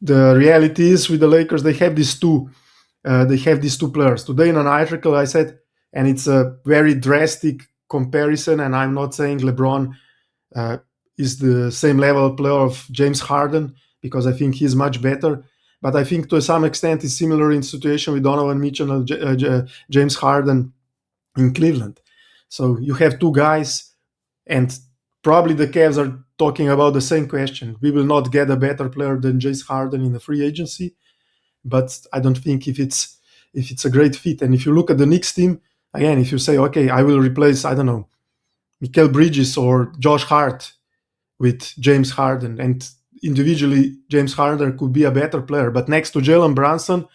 the reality is, with the Lakers, they have these two players. Today in an article I said, and it's a very drastic comparison, and I'm not saying LeBron is the same level player of James Harden, because I think he's much better. But I think to some extent it's similar in situation with Donovan Mitchell and James Harden in Cleveland. So you have two guys, and probably the Cavs are talking about the same question. We will not get a better player than James Harden in the free agency, but I don't think if it's a great fit. And if you look at the Knicks team, again, if you say, okay, I will replace, I don't know, Mikal Bridges or Josh Hart with James Harden, and individually James Harden could be a better player, but next to Jalen Brunson,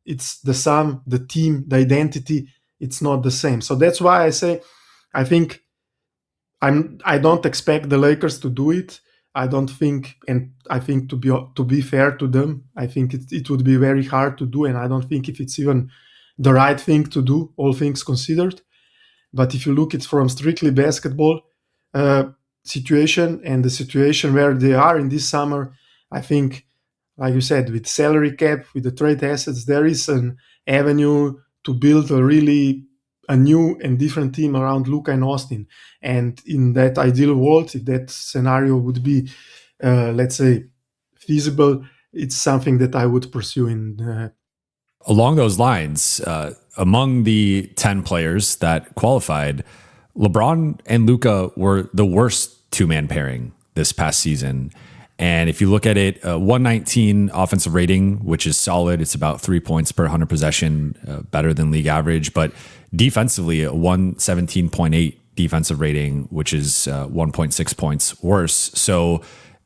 it's the sum, the team, the identity, it's not the same. So that's why I say, I think I don't expect the Lakers to do it. I don't think, and I think to be fair to them, I think it would be very hard to do, and I don't think if it's even the right thing to do, all things considered. But if you look at from strictly basketball situation, and the situation where they are in this summer, I think, like you said, with salary cap, with the trade assets, there is an avenue to build a new and different team around Luka and Austin. And in that ideal world, if that scenario would be, let's say, feasible, it's something that I would pursue in. Along those lines, among the 10 players that qualified, LeBron and Luka were the worst two-man pairing this past season. And if you look at it, 119 offensive rating, which is solid. It's about 3 points per 100 possession, better than league average. But defensively, a 117.8 defensive rating, which is 1.6 points worse. So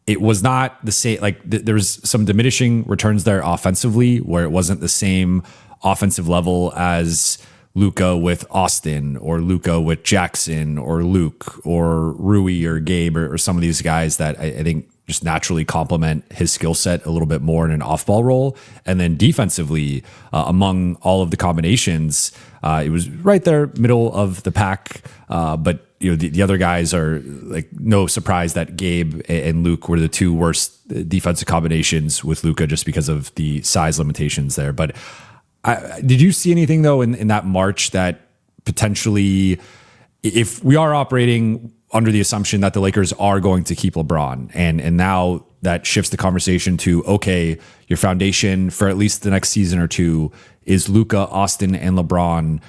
it was not the same. Like there was some diminishing returns there offensively, where it wasn't the same offensive level as Luka with Austin, or Luka with Jackson, or Luke, or Rui, or Gabe, or some of these guys that I think just naturally complement his skill set a little bit more in an off-ball role. And then defensively, among all of the combinations, it was right there, middle of the pack. But the other guys are like, no surprise that Gabe and Luke were the two worst defensive combinations with Luka, just because of the size limitations there. But did you see anything though in that March that potentially, if we are operating under the assumption that the Lakers are going to keep LeBron, and now that shifts the conversation to, okay, your foundation for at least the next season or two is Luka, Austin, and LeBron.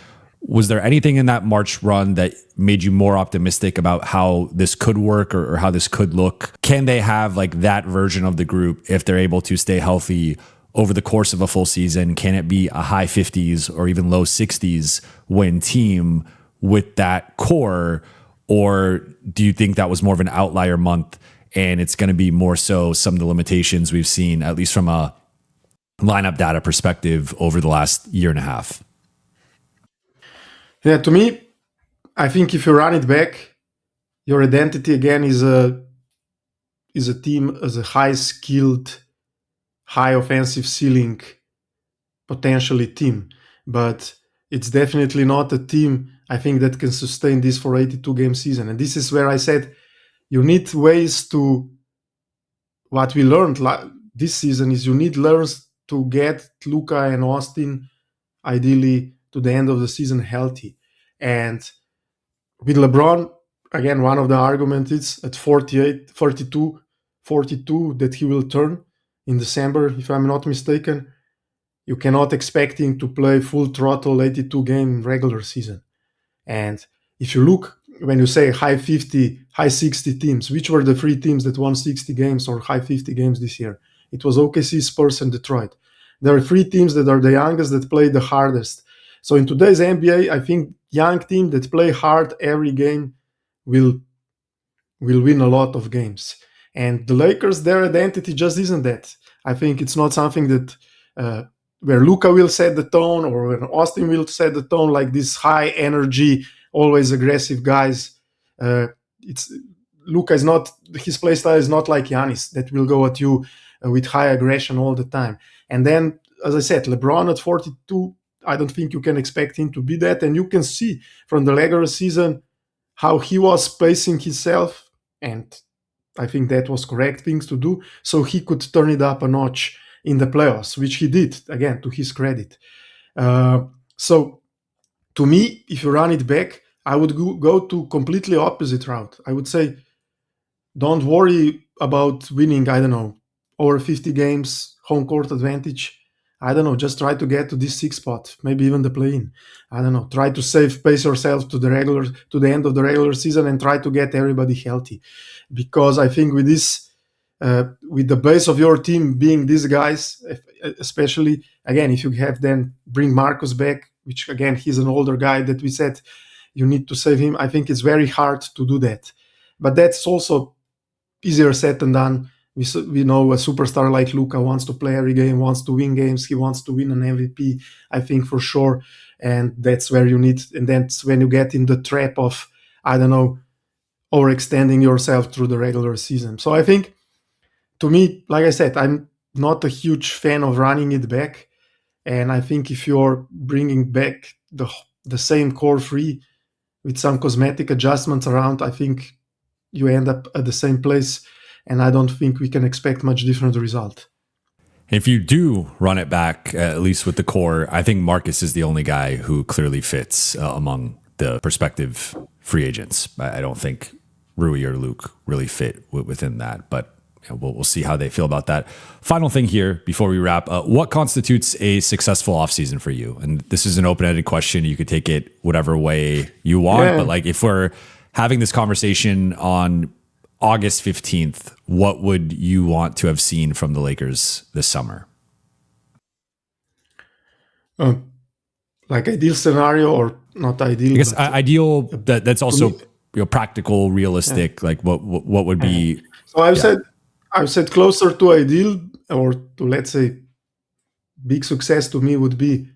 Was there anything in that March run that made you more optimistic about how this could work, or how this could look? Can they have like that version of the group if they're able to stay healthy over the course of a full season? Can it be a high 50s or even low 60s win team with that core? Or do you think that was more of an outlier month, and it's going to be more so some of the limitations we've seen, at least from a lineup data perspective, over the last year and a half? Yeah, to me, I think if you run it back, your identity again is a team as a high skilled, high offensive ceiling potentially team, but it's definitely not a team I think that can sustain this for 82 game season. And this is where I said you need ways to, what we learned this season is you need learns to get Luka and Austin ideally to the end of the season healthy. And with LeBron, again, one of the arguments is at 42 that he will turn in December, if I'm not mistaken. You cannot expect him to play full throttle 82 game regular season. And if you look, when you say high 50, high 60 teams, which were the 3 teams that won 60 games or high 50 games this year? It was OKC, Spurs, and Detroit. There are 3 teams that are the youngest that play the hardest. So in today's NBA, I think young team that play hard every game will win a lot of games. And the Lakers, their identity just isn't that. I think it's not something that where Luka will set the tone or where Austin will set the tone, like these high energy, always aggressive guys. It's Luka is not, his play style is not like Giannis that will go at you with high aggression all the time. And then, as I said, LeBron at 42, I don't think you can expect him to be that. And you can see from the regular season how he was pacing himself, and I think that was correct things to do, so he could turn it up a notch in the playoffs, which he did, again, to his credit. So to me, if you run it back, I would go to completely opposite route. I would say, don't worry about winning, I don't know, over 50 games, home court advantage. I don't know, just try to get to this 6th spot, maybe even the play-in. I don't know, try to pace yourself to the end of the regular season and try to get everybody healthy. Because I think with this, with the base of your team being these guys, especially, again, if you have then bring Marcus back, which again, he's an older guy that we said you need to save him. I think it's very hard to do that. But that's also easier said than done. We know a superstar like Luka wants to play every game, wants to win games. He wants to win an MVP, I think, for sure. And that's where you need, and that's when you get in the trap of, I don't know, overextending yourself through the regular season. So I think, to me, like I said, I'm not a huge fan of running it back. And I think if you're bringing back the same core 3 with some cosmetic adjustments around, I think you end up at the same place. And I don't think we can expect much different result. If you do run it back, at least with the core, I think Marcus is the only guy who clearly fits among the prospective free agents. I don't think Rui or Luke really fit within that, but we'll see how they feel about that. Final thing here before we wrap, what constitutes a successful offseason for you? And this is an open-ended question. You could take it whatever way you want, but like if we're having this conversation on August 15th, what would you want to have seen from the Lakers this summer? Like ideal scenario or not ideal? I guess ideal, that's also practical, realistic. Yeah. Like what would be? So I've said closer to ideal, or to, let's say, big success to me would be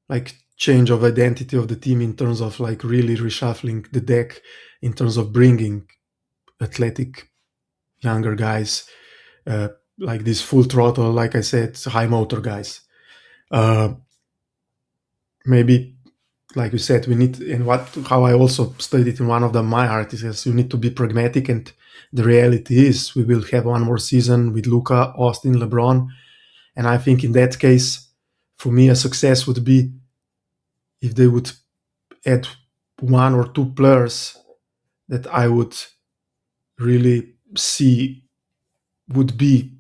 like change of identity of the team in terms of like really reshuffling the deck in terms of bringing athletic younger guys, like this full throttle, like I said, high motor guys. Maybe, like you said, we need, and how I also stated in one of my articles, you need to be pragmatic, and the reality is we will have one more season with Luka, Austin, LeBron, and I think in that case, for me, a success would be if they would add 1 or 2 players that I would really see would be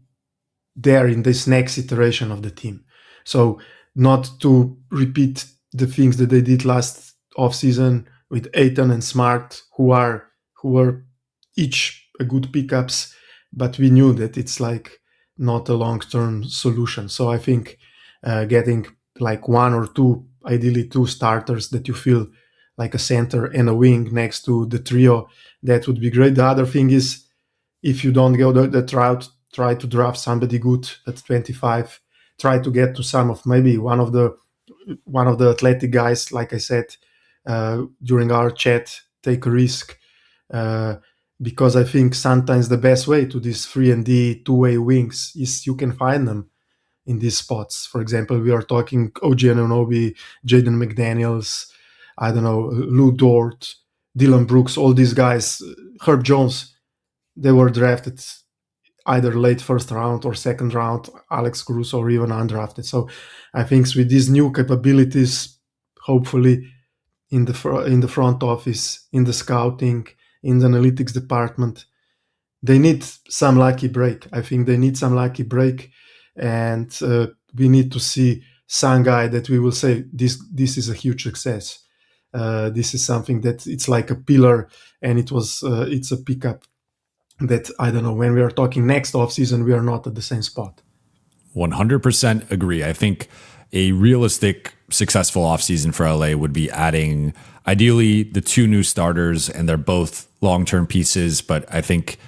there in this next iteration of the team. So not to repeat the things that they did last offseason with Ayton and Smart, who were each a good pickups, but we knew that it's like not a long-term solution. So I think getting like 1 or 2, ideally 2 starters that you feel like a center and a wing next to the trio, that would be great. The other thing is, if you don't go that route, try to draft somebody good at 25. Try to get to some of maybe one of the athletic guys, like I said during our chat. Take a risk because I think sometimes the best way to these 3-and-D 2-way wings is you can find them in these spots. For example, we are talking OG Anunoby, Jaden McDaniels, I don't know, Lou Dort, Dylan Brooks, all these guys, Herb Jones, they were drafted either late first round or second round, Alex Caruso, or even undrafted. So I think with these new capabilities, hopefully in the front office, in the scouting, in the analytics department, they need some lucky break. I think they need some lucky break, and we need to see some guy that we will say this is a huge success. This is something that it's like a pillar, and it's a pickup that, I don't know, when we are talking next offseason, we are not at the same spot. 100% agree. I think a realistic, successful offseason for LA would be adding ideally the 2 new starters, and they're both long-term pieces, but I think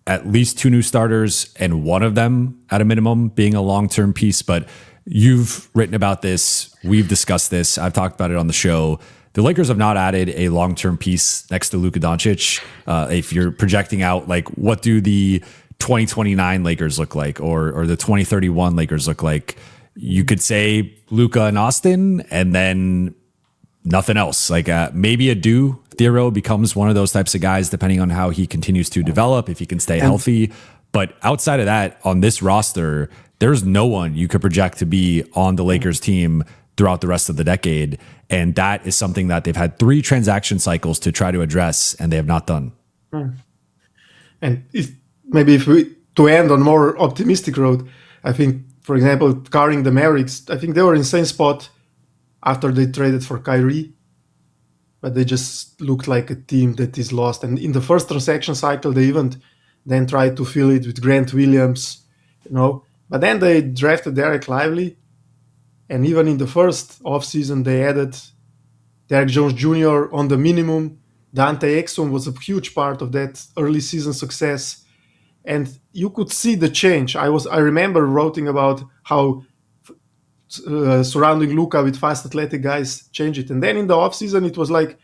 at least 2 new starters and one of them at a minimum being a long-term piece. But you've written about this. We've discussed this. I've talked about it on the show. The Lakers have not added a long-term piece next to Luka Doncic. If you're projecting out, like, what do the 2029 Lakers look like, or the 2031 Lakers look like? You could say Luka and Austin, and then nothing else. Like maybe a Thiero becomes one of those types of guys, depending on how he continues to develop, if he can stay healthy. But outside of that, on this roster, there's no one you could project to be on the Lakers team throughout the rest of the decade. And that is something that they've had 3 transaction cycles to try to address, and they have not done. And if we to end on more optimistic road, I think, for example, carrying the Mavericks, I think they were in the same spot after they traded for Kyrie, but they just looked like a team that is lost. And in the first transaction cycle, they even then tried to fill it with Grant Williams, But then they drafted Derek Lively, and even in the first offseason, they added Derek Jones Jr. on the minimum. Dante Exum was a huge part of that early season success. And you could see the change. I remember writing about how surrounding Luka with fast athletic guys changed it. And then in the offseason, it was like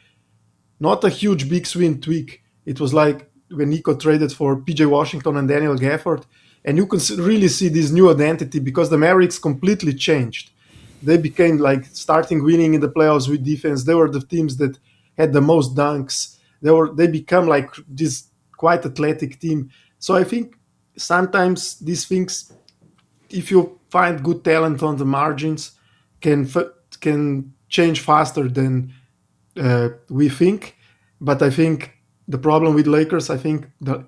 not a huge big swing tweak. It was like when Nico traded for PJ Washington and Daniel Gafford. And you can really see this new identity, because the Mavericks completely changed. They became like starting winning in the playoffs with defense. They were the teams that had the most dunks. They become like this quite athletic team. So I think sometimes these things, if you find good talent on the margins, can change faster than we think. But I think the problem with Lakers, I think that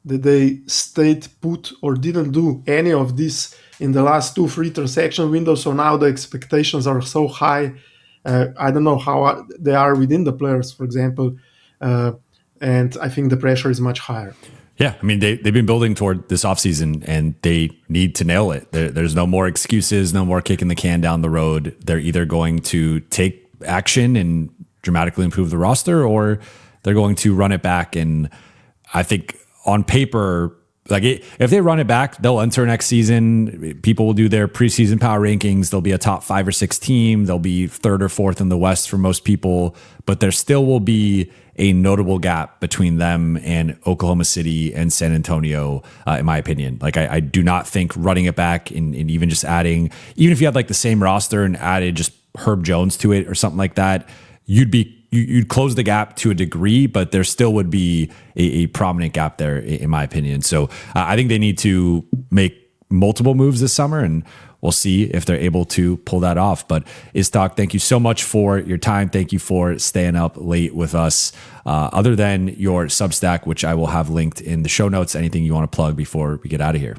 they stayed put or didn't do any of this in the last 2-3 transaction windows. So now the expectations are so high. I don't know how they are within the players, for example. And I think the pressure is much higher. Yeah, I mean, they've been building toward this offseason, and they need to nail it. There's no more excuses, no more kicking the can down the road. They're either going to take action and dramatically improve the roster, or they're going to run it back. And I think on paper, like if they run it back, they'll enter next season. People will do their preseason power rankings. They'll be a top 5 or 6 team. They'll be 3rd or 4th in the West for most people, but there still will be a notable gap between them and Oklahoma City and San Antonio, in my opinion. Like I do not think running it back and even just adding, even if you had like the same roster and added just Herb Jones to it or something like that, you'd close the gap to a degree, but there still would be a prominent gap there, in my opinion. So I think they need to make multiple moves this summer, and we'll see if they're able to pull that off. But Iztok, thank you so much for your time. Thank you for staying up late with us. Other than your Substack, which I will have linked in the show notes, anything you want to plug before we get out of here?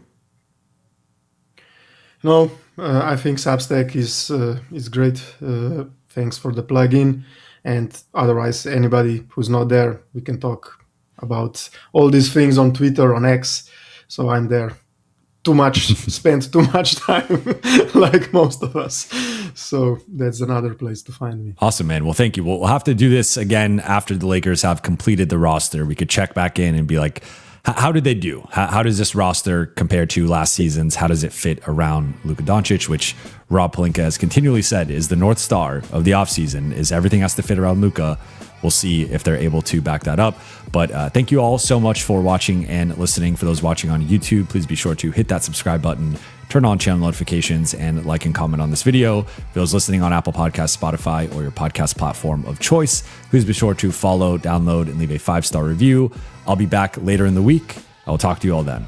No, I think Substack is great. Thanks for the plugin. And otherwise, anybody who's not there, we can talk about all these things on Twitter, on X. So I'm there. Spent too much time, like most of us. So that's another place to find me. Awesome, man. Well, thank you. We'll have to do this again after the Lakers have completed the roster. We could check back in and be like, how did they do? How does this roster compare to last season's? How does it fit around Luka Doncic, which Rob Pelinka has continually said is the North Star of the offseason, is everything has to fit around Luka. we'll see if they're able to back that up. But thank you all so much for watching and listening. For those watching on YouTube, please be sure to hit that subscribe button, turn on channel notifications, and like and comment on this video. For those listening on Apple Podcasts, Spotify, or your podcast platform of choice, please be sure to follow, download, and leave a 5-star review. I'll be back later in the week. I will talk to you all then.